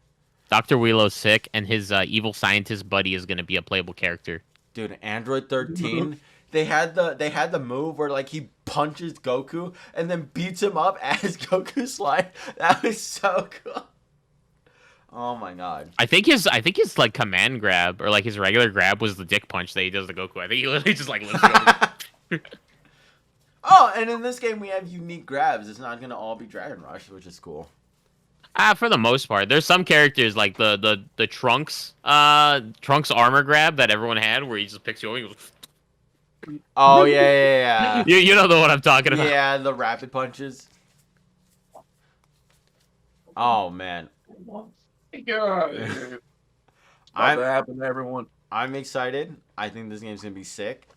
Dr. Wheelo's sick, and his evil scientist buddy is going to be a playable character. Dude, Android 13... They had the move where like he punches Goku and then beats him up as Goku slide. That was so cool. Oh my god. I think his like command grab or like his regular grab was the dick punch that he does to Goku. I think he literally just like lifts Goku. Oh, and in this game we have unique grabs. It's not gonna all be Dragon Rush, which is cool. For the most part, there's some characters like the Trunks armor grab that everyone had where he just picks you up and goes. Oh yeah. You know the one I'm talking about. Yeah, the rapid punches. Oh man. God. About to happen to everyone. I'm excited. I think this game's gonna be sick.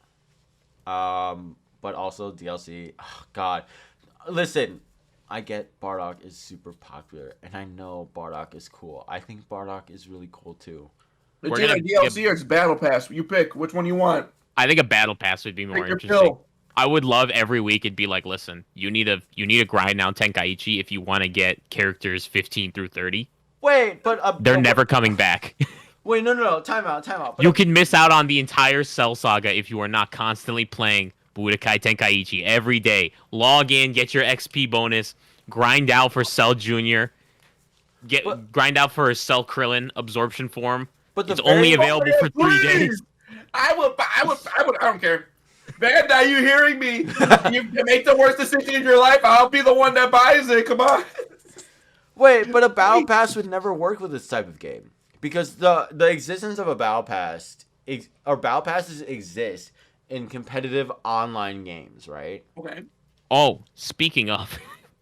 But also DLC. Oh, God, listen. I get Bardock is super popular, and I know Bardock is cool. I think Bardock is really cool too. It's either DLC or it's Battle Pass. You pick which one you want. I think a battle pass would be more Take your interesting. pill. I would love every week it'd be like, listen, you need to grind down Tenkaichi if you want to get characters 15 through 30. Wait, but They're never coming back. Wait, no, time out. But You can miss out on the entire Cell Saga if you are not constantly playing Budokai Tenkaichi every day. Log in, get your XP bonus, grind out for Cell Jr., grind out for Cell Krillin absorption form. But it's only available for 3 days. I don't care. Bandai, you hearing me? You make the worst decision in your life. I'll be the one that buys it. Come on. Wait, but a battle pass would never work with this type of game because the existence of a battle pass or battle passes exist in competitive online games, right? Okay. Oh, speaking of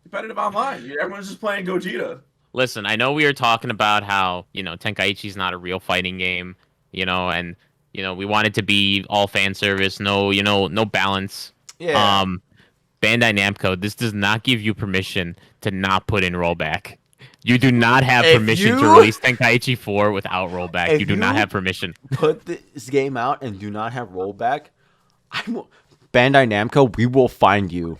Competitive online. Everyone's just playing Gogeta. Listen, I know we were talking about how, Tenkaichi's not a real fighting game, and we want it to be all fan service, no balance. Yeah. Bandai Namco, this does not give you permission to not put in rollback. You do not have If permission to you- release Tenkaichi 4 without rollback. If You do not you- have permission. Put this game out and do not have rollback. Bandai Namco, we will find you.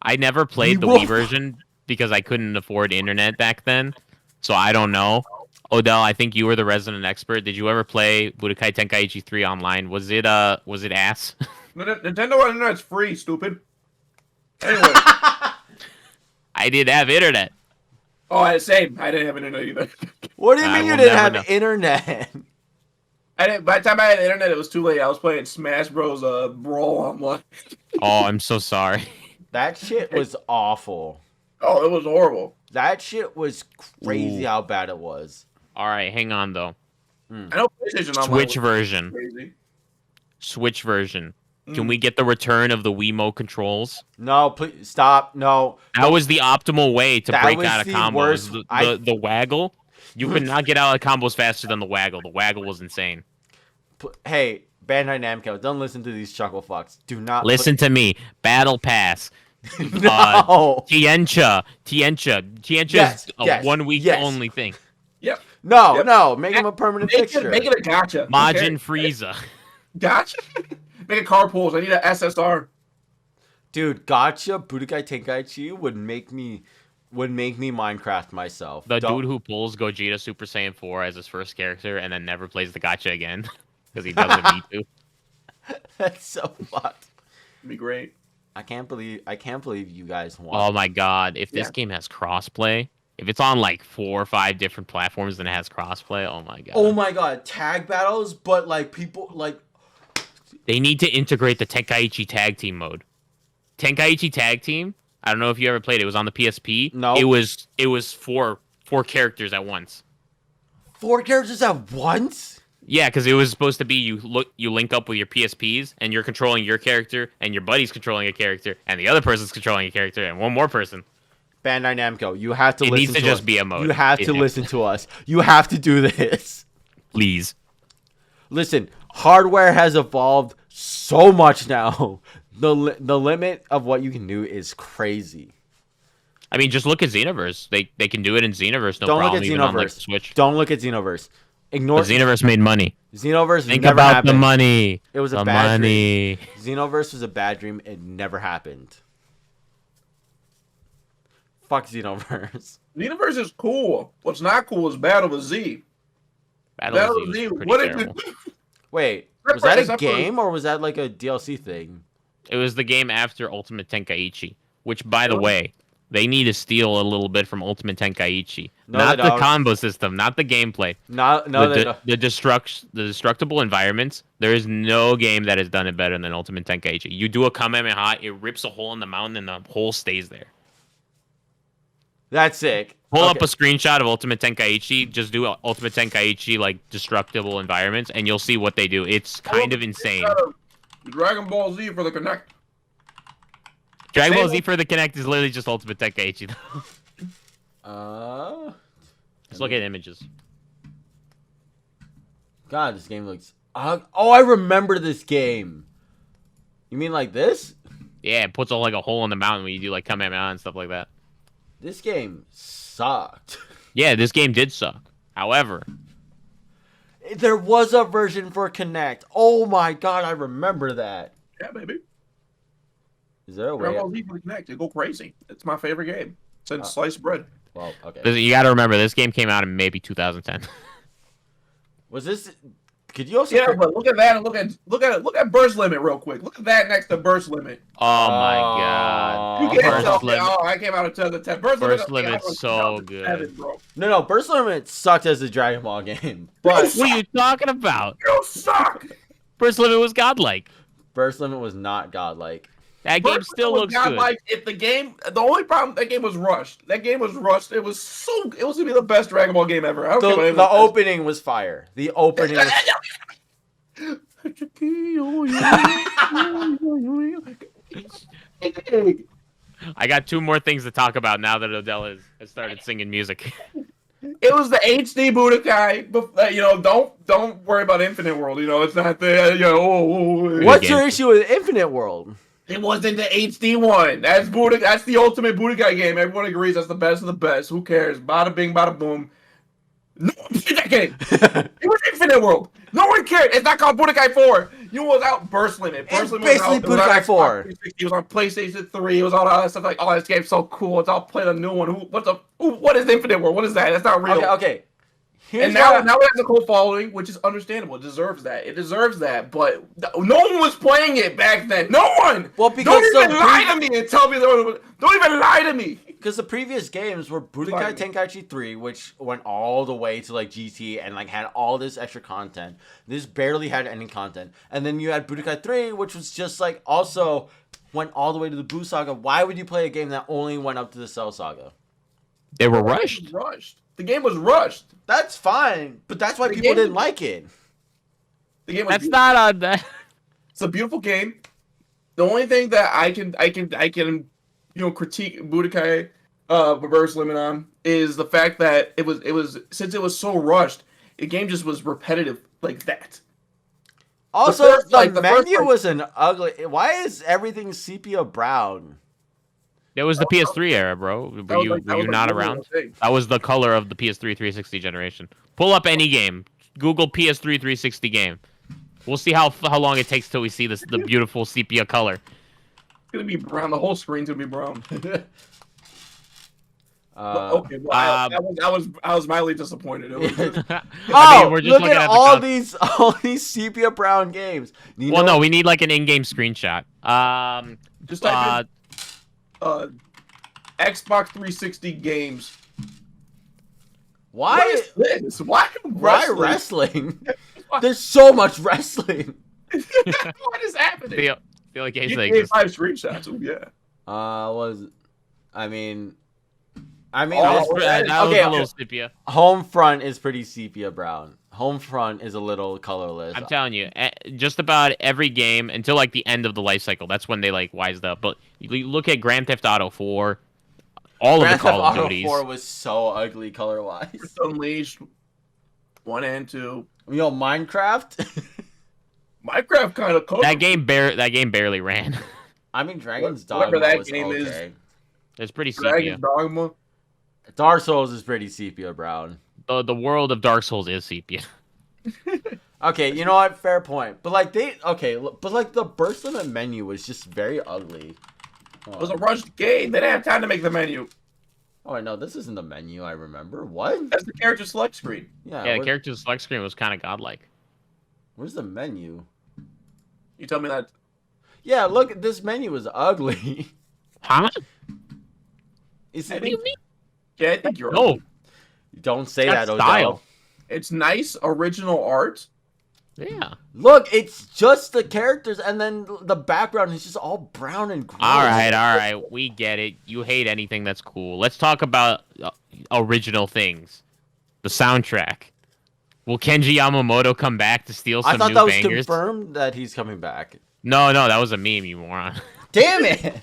I never played the will- Wii version because I couldn't afford internet back then, so I don't know. Odell, I think you were the resident expert. Did you ever play Budokai Tenkaichi 3 online? Was it ass? Nintendo on internet's free, stupid. Anyway. I did have internet. Oh, same. I didn't have internet either. What do you I mean you will didn't never have know. internet? By the time I had internet, it was too late. I was playing Smash Bros. Brawl online. Oh, I'm so sorry. That shit was awful. Oh, it was horrible. That shit was crazy Ooh. how bad it was. All right, hang on though. I know PlayStation Online Switch was version. crazy. Switch version. Can we get the return of the Wiimote controls? No, please stop. No. That was the optimal way to That break was out of the combos. worst. The waggle. You could not get out of combos faster than the waggle. The waggle was insane. Hey, Bandai Namco, don't listen to these chuckle fucks. Do not Listen to me. Battle Pass. No. Tiencha Yes, is a yes, 1 week yes. only thing. Yep. No, Yep. no. Make him a permanent Make fixture. it a gotcha. Majin Okay. Frieza. Gotcha. Make it carpools. I need an SSR. Dude, gotcha. Budokai Tenkaichi would make me Minecraft myself. The Don't- dude who pulls Gogeta Super Saiyan 4 as his first character and then never plays the gacha again because he doesn't need to. That's so fucked. It'd be great. I can't believe you guys Oh want. my god, if this Yeah. game has crossplay, if it's on like 4 or 5 different platforms and it has crossplay, oh my god. Oh my god, tag battles, but like people like They need to integrate the Tenkaichi tag team mode. Tenkaichi tag team, I don't know if you ever played it. It was on the PSP. No. It was four characters at once. 4 characters at once? Yeah, because it was supposed to be you link up with your PSPs and you're controlling your character and your buddy's controlling a character and the other person's controlling a character and one more person. Bandai Namco, you have to It listen needs to us. just be a mode. You have It to has- listen to us. You have to do this. Please. Listen, hardware has evolved so much now. The limit of what you can do is crazy. I mean, just look at Xenoverse. They can do it in Xenoverse, no Don't problem, look at even on like Xenoverse. the Switch. Don't look at Xenoverse. Ignore But Xenoverse made money. Xenoverse. Think never about happened. the money. It was a the bad money. Xenoverse was a bad dream. It never happened. Fuck Xenoverse. The universe is cool. What's not cool is Battle of Z. Battle of Z was pretty What did terrible. you? Wait, That was that part is a up for- game or was that like a DLC thing? It was the game after Ultimate Tenkaichi, which, by the Oh. way, they need to steal a little bit from Ultimate Tenkaichi. No, Not they the don't. combo system, not the gameplay. No, The destructible environments. There is no game that has done it better than Ultimate Tenkaichi. You do a Kamehameha, it rips a hole in the mountain, and the hole stays there. That's sick. Pull up Okay. a screenshot of Ultimate Tenkaichi. Just do Ultimate Tenkaichi like destructible environments, and you'll see what they do. It's kind of insane. Dragon Ball Z for the Connect. Dragon Ball Z for the Kinect is literally just Ultimate Tenkaichi. Just look at images. God, this game looks. Oh, I remember this game. You mean like this? Yeah, it puts like a hole in the mountain when you do like Kamehameha and stuff like that. This game sucked. Yeah, this game did suck. However, There was a version for Kinect. Oh my god, I remember that. Yeah, baby. Is there a way? Dragon Ball Z for the Connect. It go crazy. It's my favorite game since sliced bread. Well, okay. you got to remember this game came out in maybe 2010. Was this? Could you also? Yeah, but look at that and look at burst limit real quick. Look at that next to burst limit. Oh my god. You can't Burst tell me, Limit. I came out of 2010. Burst Burst limit, Limit's was so 2007, good. bro. No, Burst Limit sucked as a Dragon Ball game, but What are you talking about? You suck. First Limit was godlike. Burst Limit was not godlike. That game Burst still was looks good. godlike. The only problem, that game was rushed. It was gonna be the best Dragon Ball game ever. I don't care what The anyone says. opening was fire. The opening was... I got 2 more things to talk about now that Odell has started singing music. It was the HD Budokai, but don't worry about Infinite World. It's not the What's your issue with Infinite World? It wasn't the HD one. That's the ultimate Budokai game. Everyone agrees that's the best of the best. Who cares? Bada bing, bada boom. No one played that game. It was Infinite World. No one cared. It's not called Budokai 4. You know, it was out Burst Limit. It's basically Budokai 4. It was on PlayStation 3. It was all that stuff like, oh, this game's so cool. It's all play the new one. What is Infinite World? What is that? That's not real. Okay. And now it has a cult following, which is understandable. It deserves that. But no one was playing it back then. No one. Well, because don't even lie to me and tell me. Don't even lie to me. Because the previous games were Budokai Tenkaichi 3, which went all the way to like GT and like had all this extra content. This barely had any content. And then you had Budokai 3, which was just like also went all the way to the Buu Saga. Why would you play a game that only went up to the Cell Saga? They were rushed. The game was rushed. That's fine, but that's why people didn't like it. The game was That's not on that. It's a beautiful game. The only thing that I can critique Budokai Reverse Limit on is the fact that it was since it was so rushed, the game just was repetitive like that. Also, the menu was an ugly. Why is everything sepia brown? It was the PS3 era, bro. Were you not around? That was the color of the PS3 360 generation. Pull up any game. Google PS3 360 game. We'll see how long it takes till we see the beautiful sepia color. It's gonna be brown. The whole screen's gonna be brown. Okay, well, I was mildly disappointed. It was look at all these sepia brown games. No, we need like an in-game screenshot. Just type in Xbox 360 games. Why is this? Why wrestling? There's so much wrestling. What is happening? Feel like you gave 5 screenshots. Oh, yeah. That was a little sepia. Homefront is pretty sepia brown. Homefront is a little colorless. I'm telling you, just about every game until like the end of the life cycle. That's when they like wised up. But you look at Grand Theft Auto 4, all of the Call of Duties. Grand Theft Auto 4 was so ugly color-wise. Unleashed 1 and 2. Minecraft. Minecraft kind of that game barely ran. I mean, Dragon's Dogma that was game okay. It's pretty sepia. Dragon's Dogma. Dark Souls is pretty sepia brown. The world of Dark Souls is sepia. Okay, you know what? Fair point. But like the Burst Limit menu was just very ugly. It was a rushed game. They didn't have time to make the menu. Oh, no, this isn't the menu. I remember. What? That's the character select screen. Yeah, the character select screen was kind of godlike. Where's the menu? You tell me that. Yeah, look, this menu is ugly. Huh? What do you mean? Yeah, I think you're right. No. Don't say that, Odell. Style. It's nice original art. Yeah. Look, it's just the characters, and then the background is just all brown and gray. All right. We get it. You hate anything that's cool. Let's talk about original things. The soundtrack. Will Kenji Yamamoto come back to steal some new bangers? I thought that was confirmed that he's coming back. No, that was a meme, you moron. Damn it!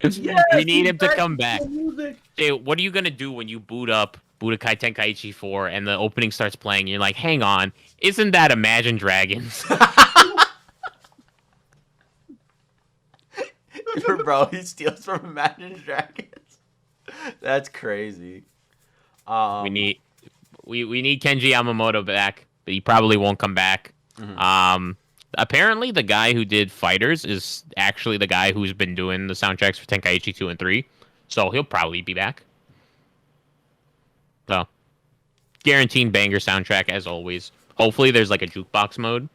Yes, we need him to come back. Hey, what are you gonna do when you boot up Budokai Tenkaichi 4 and the opening starts playing? And you're like, hang on, isn't that Imagine Dragons? Bro, he steals from Imagine Dragons. That's crazy. We need Kenji Yamamoto back, but he probably won't come back. Mm-hmm. Apparently, the guy who did FighterZ is actually the guy who's been doing the soundtracks for Tenkaichi 2 and 3. So he'll probably be back. So, guaranteed banger soundtrack as always. Hopefully there's like a jukebox mode.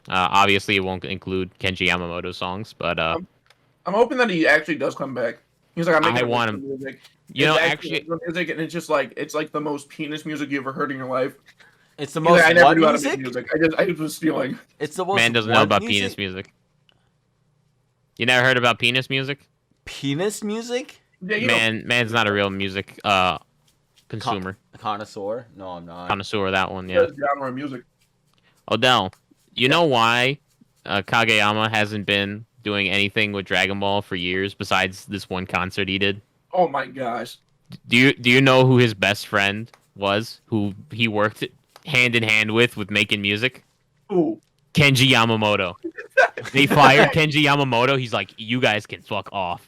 Obviously it won't include Kenji Yamamoto songs, but I'm hoping that he actually does come back. He's like, I want him. Music. You know, actually, music, and it's just like the most penis music you ever heard in your life. It's the most I never knew how to music? make music. I just was stealing. It's the most man doesn't know about penis music. You never heard about penis music? Penis music? Yeah, you know, Man's not a real music consumer. Connoisseur? No, I'm not. Connoisseur, that one, yeah. the genre of music. Odell, you know why Kageyama hasn't been doing anything with Dragon Ball for years besides this one concert he did? Oh my gosh. Do you know who his best friend was? Who he worked hand in hand with making music? Ooh. Kenji Yamamoto. They fired Kenji Yamamoto. He's like, you guys can fuck off.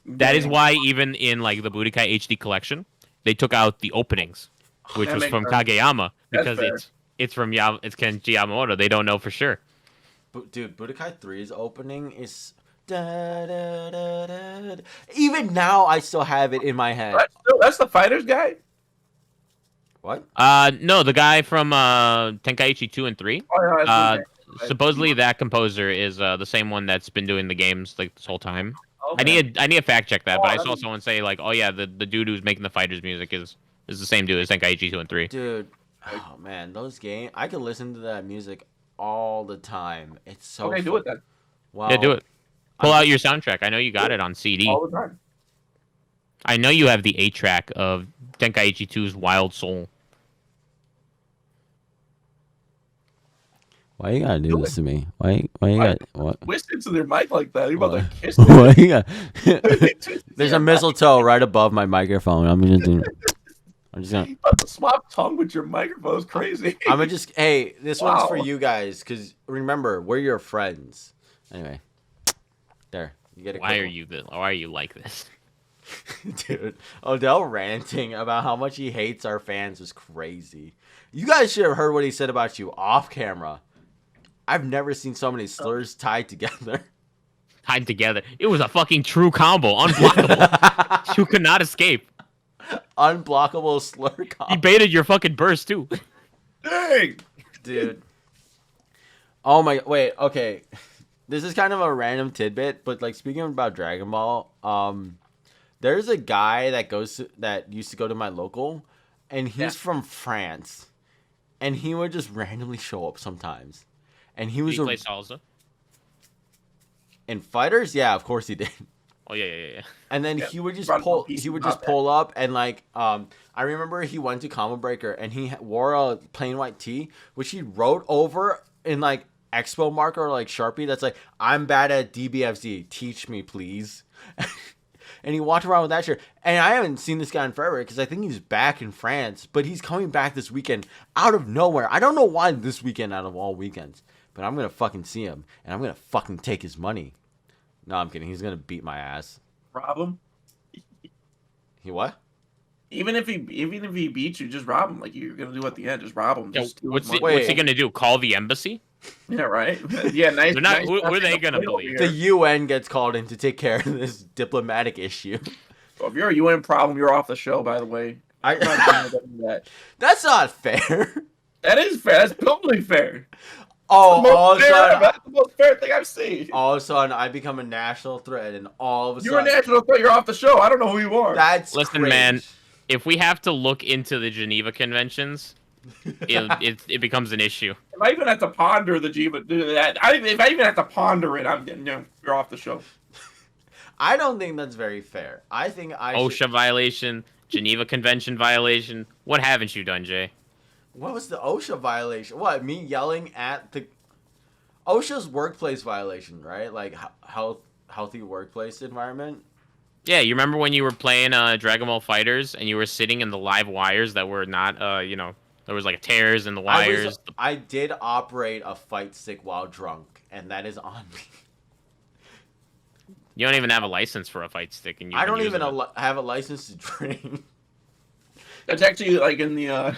That is why even in like the Budokai HD collection, they took out the openings, which That was makes from sense. Kageyama That's because fair. it's Kenji Yamamoto. They don't know for sure. Dude, Budokai 3's opening is... Da, da, da, da. Even now, I still have it in my head. That's the fighters guy. What? No, the guy from Tenkaichi 2 and 3. Oh, yeah, that's Supposedly that composer is the same one that's been doing the games like this whole time. okay. I need to fact check that, but I saw that's- someone say like, oh yeah, the dude who's making the fighters music is the same dude as Tenkaichi 2 and 3. Dude, oh man, those games... I can listen to that music all the time. It's so Okay, do it then. Wow. Yeah, do it. Pull out your soundtrack. I know you got it on CD. All the time. I know you have the 8-track of Tenkaichi 2's Wild Soul. Why you gotta do this to me? Why you got... What? Whisper into their mic like that. You're about to kiss Why you got... There's a mistletoe right above my microphone. I'm just gonna... You're about to swap tongue with your microphone. It's crazy. I'm gonna just... Hey, this one's for Wow. you guys, because remember, we're your friends. Anyway. There. You get a Why are you like this? Dude, Odell ranting about how much he hates our fans was crazy. You guys should have heard what he said about you off camera. I've never seen so many slurs tied together. Tied together. It was a fucking true combo. Unblockable. You could not escape. Unblockable slur He combo. baited your fucking burst too. Dang. Dude. Oh my... Wait, okay. This is kind of a random tidbit, but like speaking about Dragon Ball, there's a guy that used to go to my local, and he's from France, and he would just randomly show up sometimes, and he was Did he play salsa? in fighters. Yeah, of course he did. Oh yeah. And then Yeah, he would just Dragon Ball pull. piece He would not just bad. pull up and like I remember he went to Combo Breaker and he wore a plain white tee, which he wrote over in like Expo marker or like Sharpie. That's like, I'm bad at DBFZ. Teach me, please. And he walked around with that shirt. And I haven't seen this guy in forever because I think he's back in France, but he's coming back this weekend out of nowhere. I don't know why this weekend out of all weekends, but I'm gonna fucking see him and I'm gonna fucking take his money. No, I'm kidding. He's gonna beat my ass. Rob him. He what? Even if he beats you, just rob him. Like you're gonna do at the end. Just rob him. Yeah, Just steal what's his he, money. what's he gonna do? Call the embassy? Yeah, right. Yeah, nice. They're not- nice who are they nothing gonna over believe? The here. UN gets called in to take care of this diplomatic issue. So if you're a UN problem, you're off the show. By the way, I'm not doing that. That's not fair. That is fair. That's totally fair. Oh, That's the all of most a fair, sudden, that's the most fair thing I've seen. all of a sudden, I become a national threat, and all of a You're a sudden, national threat. You're off the show. I don't know who you are. that's Listen, cringe. man. If we have to look into the Geneva Conventions, it becomes an issue. If I even have to ponder the G, but if I even have to ponder it, I'm getting you're off the show. I don't think that's very fair. I think I OSHA should... violation, Geneva Convention violation. What haven't you done, Jay? What was the OSHA violation? What, me yelling at the... OSHA's workplace violation, right? Like, healthy workplace environment? Yeah, you remember when you were playing Dragon Ball FighterZ and you were sitting in the live wires that were not, there was like tears in the wires. I did operate a fight stick while drunk, and that is on me. You don't even have a license for a fight stick, and I don't even using it. have a license to drink. That's actually like in the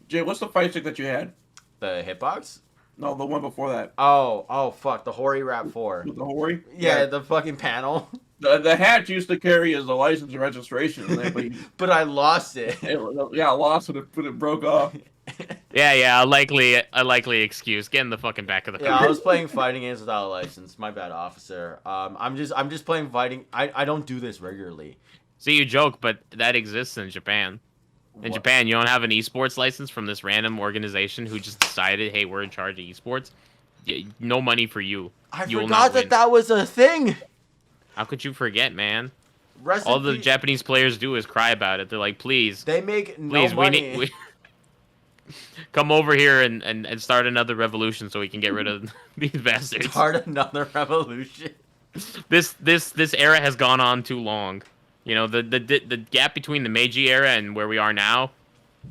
Jay. What's the fight stick that you had? The hitbox? No, the one before that. Oh, fuck. The Hori Rap 4. With the Hori. Yeah, the fucking panel. The hat used to carry as a license and registration, but But I lost it. I lost it, but it broke off. Yeah, a likely excuse. Get in the fucking back of the Yeah, car. I was playing fighting games without a license. My bad, officer. I'm just playing fighting. I don't do this regularly. See, you joke, but that exists in Japan. In What? Japan, you don't have an esports license from this random organization who just decided, hey, we're in charge of esports. no money for you. I You will forgot not that win. that was a thing. How could you forget, man? Rest All in the peace. Japanese players do is cry about it. They're like, please, They make no please, money. we come over here and start another revolution so we can get rid of these bastards. Start another revolution. This era has gone on too long. You know, the gap between the Meiji era and where we are now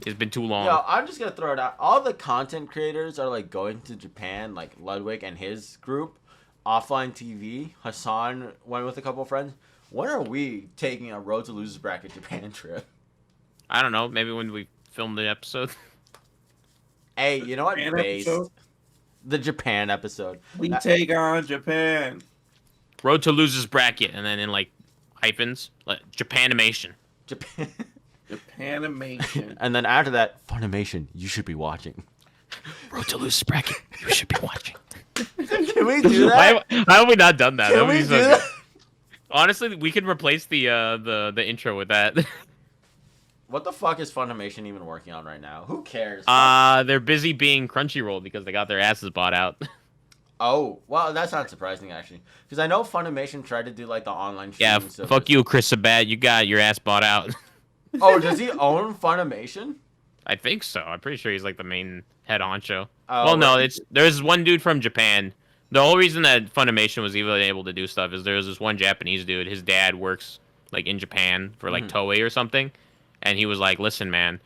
has been too long. Yo, I'm just gonna throw it out. All the content creators are like going to Japan, like Ludwig and his group, Offline TV. Hassan went with a couple of friends. When are we taking a Road to Losers Bracket Japan trip? I don't know. Maybe when we film the episode. Hey, you know what? Japan Based episode? the Japan episode. We take on Japan. Road to Losers Bracket, and then in like hyphens, like Japanimation. Japan. Japanimation. And then after that, Funimation. You should be watching. Road to Losers Bracket. You should be watching. Can we do that? Why have we not done that? Can That would we be do so that? good. Honestly, we could replace the intro with that. What the fuck is Funimation even working on right now? Who cares? They're busy being Crunchyroll because they got their asses bought out. Oh, well, that's not surprising actually, because I know Funimation tried to do like the online Yeah, streaming service. fuck you, Chris Sabat. You got your ass bought out. Oh, does he own Funimation? I think so. I'm pretty sure he's like the main head honcho. Oh, Well, no, right. there's one dude from Japan. The whole reason that Funimation was even able to do stuff is there's this one Japanese dude. His dad works like in Japan for like Toei or something, and he was like, "Listen, man,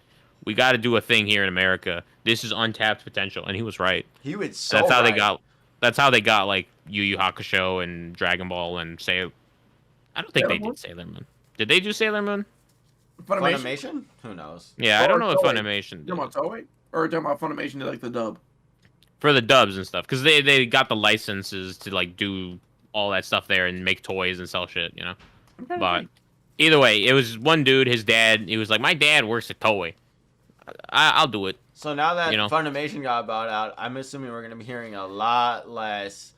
we got to do a thing here in America. This is untapped potential," and he was right. He would so. That's how they right. got. That's how they got like Yu Yu Hakusho and Dragon Ball and say. I don't think Sailor they Moon? did Sailor Moon. Did they do Sailor Moon? Funimation? Funimation? Who knows? Yeah, I don't know if Toei. Funimation You did. talking about Toei? Or talking about Funimation did like the dub? For the dubs and stuff, because they got the licenses to like do all that stuff there and make toys and sell shit, you know. But either way, it was one dude. His dad. He was like, "My dad works at Toei. I'll do it." So now that You know. Funimation got bought out, I'm assuming we're gonna be hearing a lot less.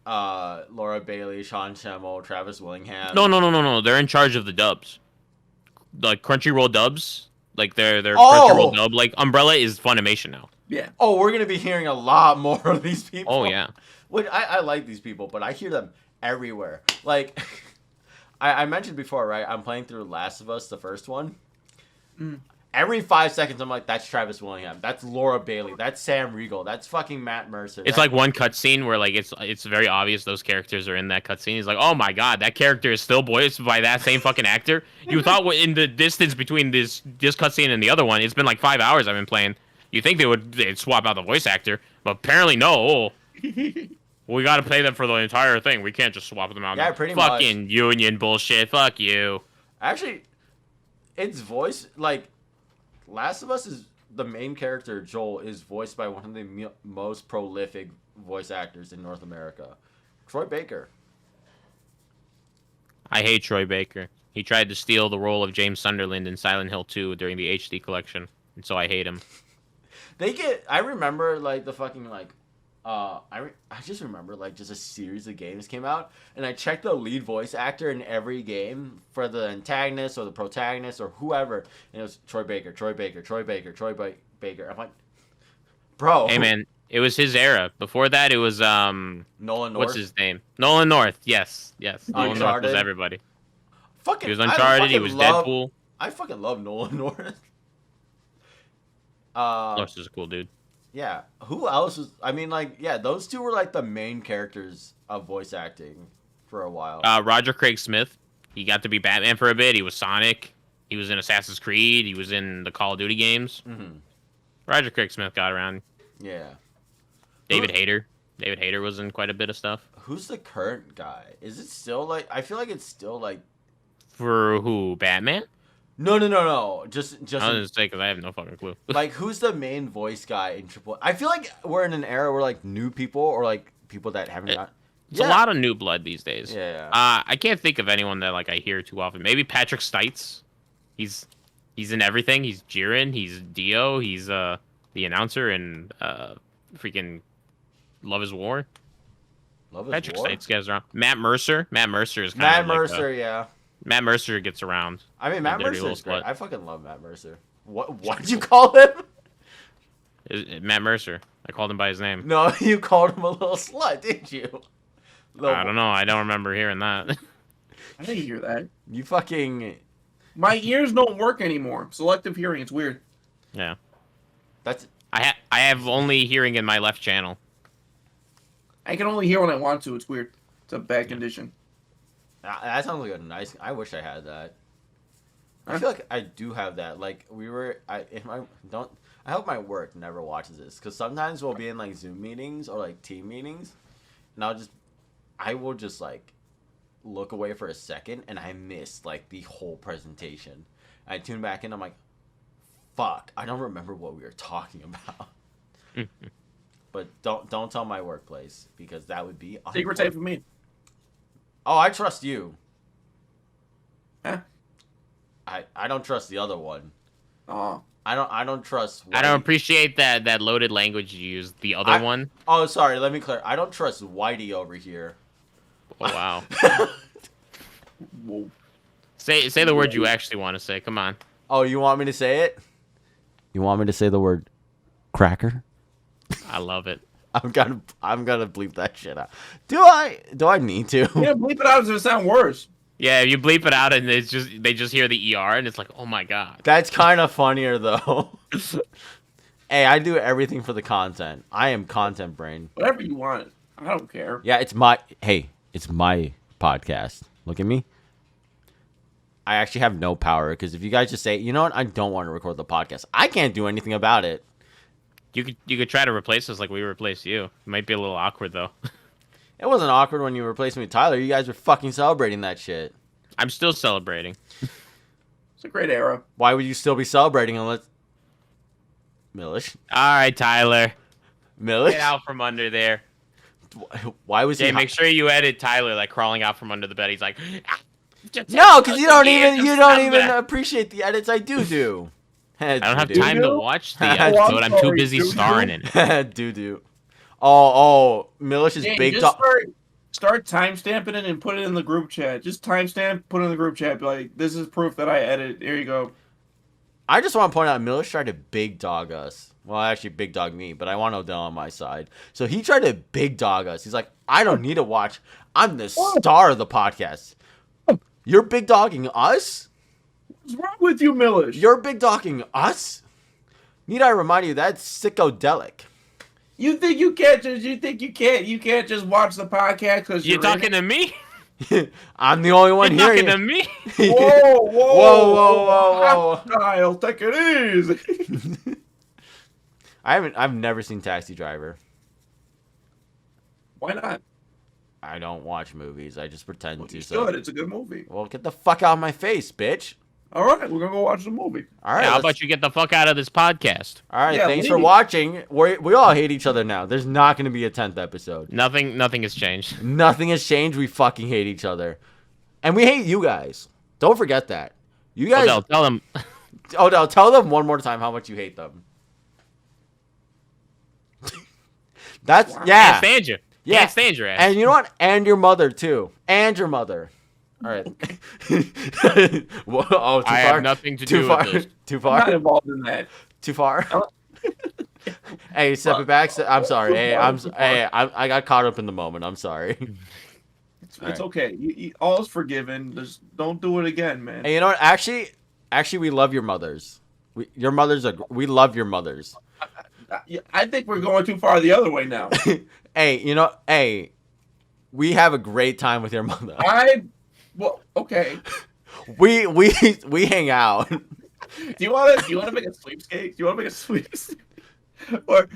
Laura Bailey, Sean Schemmel, Travis Willingham. No. They're in charge of the dubs, like Crunchyroll dubs. Like their Oh! Crunchyroll dub. Like Umbrella is Funimation now. Yeah. Oh, we're gonna be hearing a lot more of these people. Oh yeah. Which I like these people, but I hear them everywhere. Like, I mentioned before, right? I'm playing through Last of Us, the first one. Every 5 seconds, I'm like, that's Travis Willingham. That's Laura Bailey. That's Sam Riegel. That's fucking Matt Mercer. It's like one cutscene where like it's very obvious those characters are in that cutscene. He's like, oh my god, that character is still voiced by that same fucking actor. You thought in the distance between this cutscene and the other one, it's been like 5 hours I've been playing. You think they'd swap out the voice actor, but apparently no. We got to pay them for the entire thing. We can't just swap them out. Yeah, pretty much. Fucking union bullshit. Fuck you. Actually, its voice, like, Last of Us is the main character, Joel, is voiced by one of the most prolific voice actors in North America, Troy Baker. I hate Troy Baker. He tried to steal the role of James Sunderland in Silent Hill 2 during the HD collection, and so I hate him. I remember, like, the fucking, like, I just remember, like, just a series of games came out, and I checked the lead voice actor in every game for the antagonist or the protagonist or whoever, and it was Troy Baker. I'm like, bro. Hey, man, it was his era. Before that, it was, Nolan North. what's his name? Nolan North. Yes. Nolan North Uncharted. was everybody. Fucking, He was Uncharted, he was Deadpool. I fucking love Nolan North. North is a cool dude. Yeah. Who else was? I mean, like, yeah, those two were like the main characters of voice acting for a while. Roger Craig Smith. He got to be Batman for a bit. He was Sonic. He was in Assassin's Creed. He was in the Call of Duty games. Mm-hmm. Roger Craig Smith got around. Yeah. David Hayter. David Hayter was in quite a bit of stuff. Who's the current guy? Is it still like? I feel like it's still like. For who? Batman? No. Just. I was gonna say because I have no fucking clue. Like, who's the main voice guy in Triple? I feel like we're in an era where like new people or like people that haven't got. It's a lot of new blood these days. Yeah. I can't think of anyone that like I hear too often. Maybe Patrick Stites. He's in everything. He's Jiren. He's Dio. He's the announcer in freaking Love Is War. Love Is Patrick War? Stites gets around. Matt Mercer. Matt Mercer is kind Matt of like Mercer, yeah. Matt Mercer gets around. I mean, Matt Dirty Mercer's Little great. Slut. I fucking love Matt Mercer. What did you call him? Matt Mercer. I called him by his name. No, you called him a little slut, didn't you? I don't know. I don't remember hearing that. I didn't hear that. You fucking. My ears don't work anymore. Selective hearing. It's weird. Yeah. That's. I have only hearing in my left channel. I can only hear when I want to. It's weird. It's a bad condition. That sounds like a nice. I wish I had that. I Huh? feel like I do have that. Like we were. I hope my work never watches this because sometimes we'll be in like Zoom meetings or like team meetings, and I will just like look away for a second and I miss like the whole presentation. I tune back in. I'm like, fuck. I don't remember what we were talking about. But don't tell my workplace because that would be Secret tape for me. Oh, I trust you. Huh? I don't trust the other one. Oh. I don't trust. I don't appreciate that loaded language you used. The other one. Oh, sorry. Let me clear. I don't trust Whitey over here. Oh wow. Whoa. Say the word you actually want to say. Come on. Oh, you want me to say it? You want me to say the word cracker? I love it. I'm gonna bleep that shit out. Do I need to? Yeah, bleep it out. Does it sound worse? Yeah, you bleep it out and they just hear the ER and it's like, oh my god. That's kind of funnier though. Hey, I do everything for the content. I am content brain. Whatever you want. I don't care. Yeah, it's my podcast. Look at me. I actually have no power because if you guys just say, you know what, I don't want to record the podcast, I can't do anything about it. You could try to replace us like we replaced you. It might be a little awkward though. It wasn't awkward when you replaced me with Tyler. You guys were fucking celebrating that shit. I'm still celebrating. It's a great era. Why would you still be celebrating unless... Milos? All right, Tyler. Milos? Get out from under there. Why was he... Jay, make sure you edit Tyler like crawling out from under the bed. He's like... No, because you don't even appreciate the edits I do. I don't have time to watch the episode. I'm too busy starring in it. Do. Oh, Milos is big just start timestamping it and put it in the group chat. Just timestamp, put it in the group chat. Be like, this is proof that I edit. Here you go. I just want to point out, Milos tried to big dog us. Well, actually, big dog me, but I want Odell on my side. So he tried to big dog us. He's like, I don't need to watch. I'm the star of the podcast. You're big dogging us? What's wrong with you, Milos? You're big dogging us? Need I remind you, that's sickodelic. You think you can't just watch the podcast because You talking to me? I'm the only one You're hearing talking it. to me? Whoa. Kyle, take it easy. I've never seen Taxi Driver. Why not? I don't watch movies. I just pretend Well, to. you So, should. It's a good movie. well, get the fuck out of my face, bitch. All right, we're gonna go watch the movie. All right. Yeah, how let's- about you get the fuck out of this podcast? All right. Yeah, Thanks for leave. watching. We all hate each other now. There's not going to be a 10th episode. Nothing has changed. Nothing has changed. We fucking hate each other, and we hate you guys. Don't forget that. You guys. Odell, tell them. Odell, tell them one more time how much you hate them. That's Wow. yeah. Can't stand you. Yeah. Can't stand your ass. And you know what? And your mother too. And your mother. All right. Whoa, oh, too I far. have nothing to Too do far. with this. Too I'm not far. involved in that. Too far. Oh. Hey, step it back. I'm sorry. Hey, I got caught up in the moment. I'm sorry. It's okay. All is forgiven. Just don't do it again, man. Hey, you know what? Actually, we love your mothers. Your mothers are. We love your mothers. I think we're going too far the other way now. Hey, you know. Hey, we have a great time with your mother. Well, okay. We hang out. Do you want to make a sweepstakes? Do you want to make a sweepstakes? Or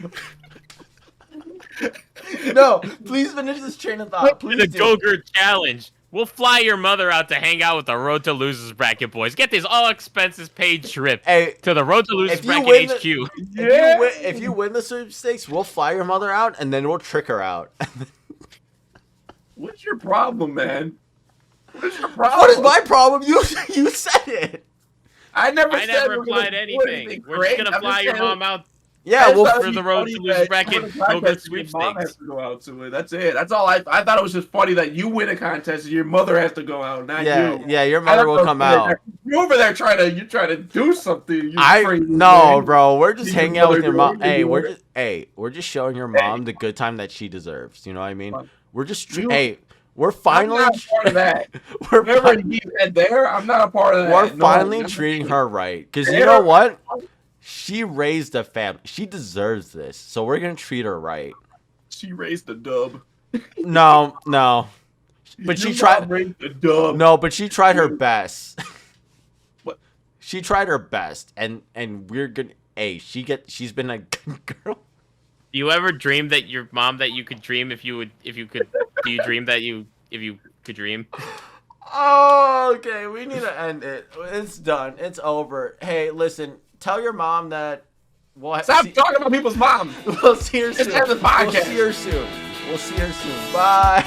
No, please finish this train of thought. Please The do. Go-Gurt Challenge. We'll fly your mother out to hang out with the Road to Losers Bracket boys. Get this all expenses paid trip Hey, to the Road to Losers if you Bracket win the- HQ. if you win the sweepstakes, we'll fly your mother out and then we'll trick her out. what's your problem, man? What's your problem? What is my problem? You said it. I never I said never we were implied gonna do anything. We're great. just gonna I'm fly your saying- mom out. Yeah, I well, thought for it'd the be Road funny to Losers that Bracket on the podcast, Go-Gurt your mom sweepstakes. has to go out to it. That's it. That's all. I thought it was just funny that you win a contest and your mother has to go out, not you. yeah, your I mother don't will know come if out. You're over there trying to do something. You crazy No, man. bro, we're just Your hanging out with mother your mom. doing Hey, it. we're just showing your mom the good time that she deserves. You know what I mean? We're just we're I'm finally not a part of that. we're Whatever fi- he said there, I'm not a part of that. we're No, finally I'm treating not. her right. Because you know what? She raised a family. She deserves this. So we're gonna treat her right. She raised a dub. No. But Your she tried. mom raised a dub. No, but she tried her best. What? She tried her best, and we're gonna. She's been a good girl. Do you ever dream that your mom that you could dream if you could? Do you dream that if you could dream? Oh, okay. We need to end it. It's done. It's over. Hey, listen. Tell your mom that. Stop talking about people's moms. We'll see her Just soon. end the podcast. We'll see her soon. Bye.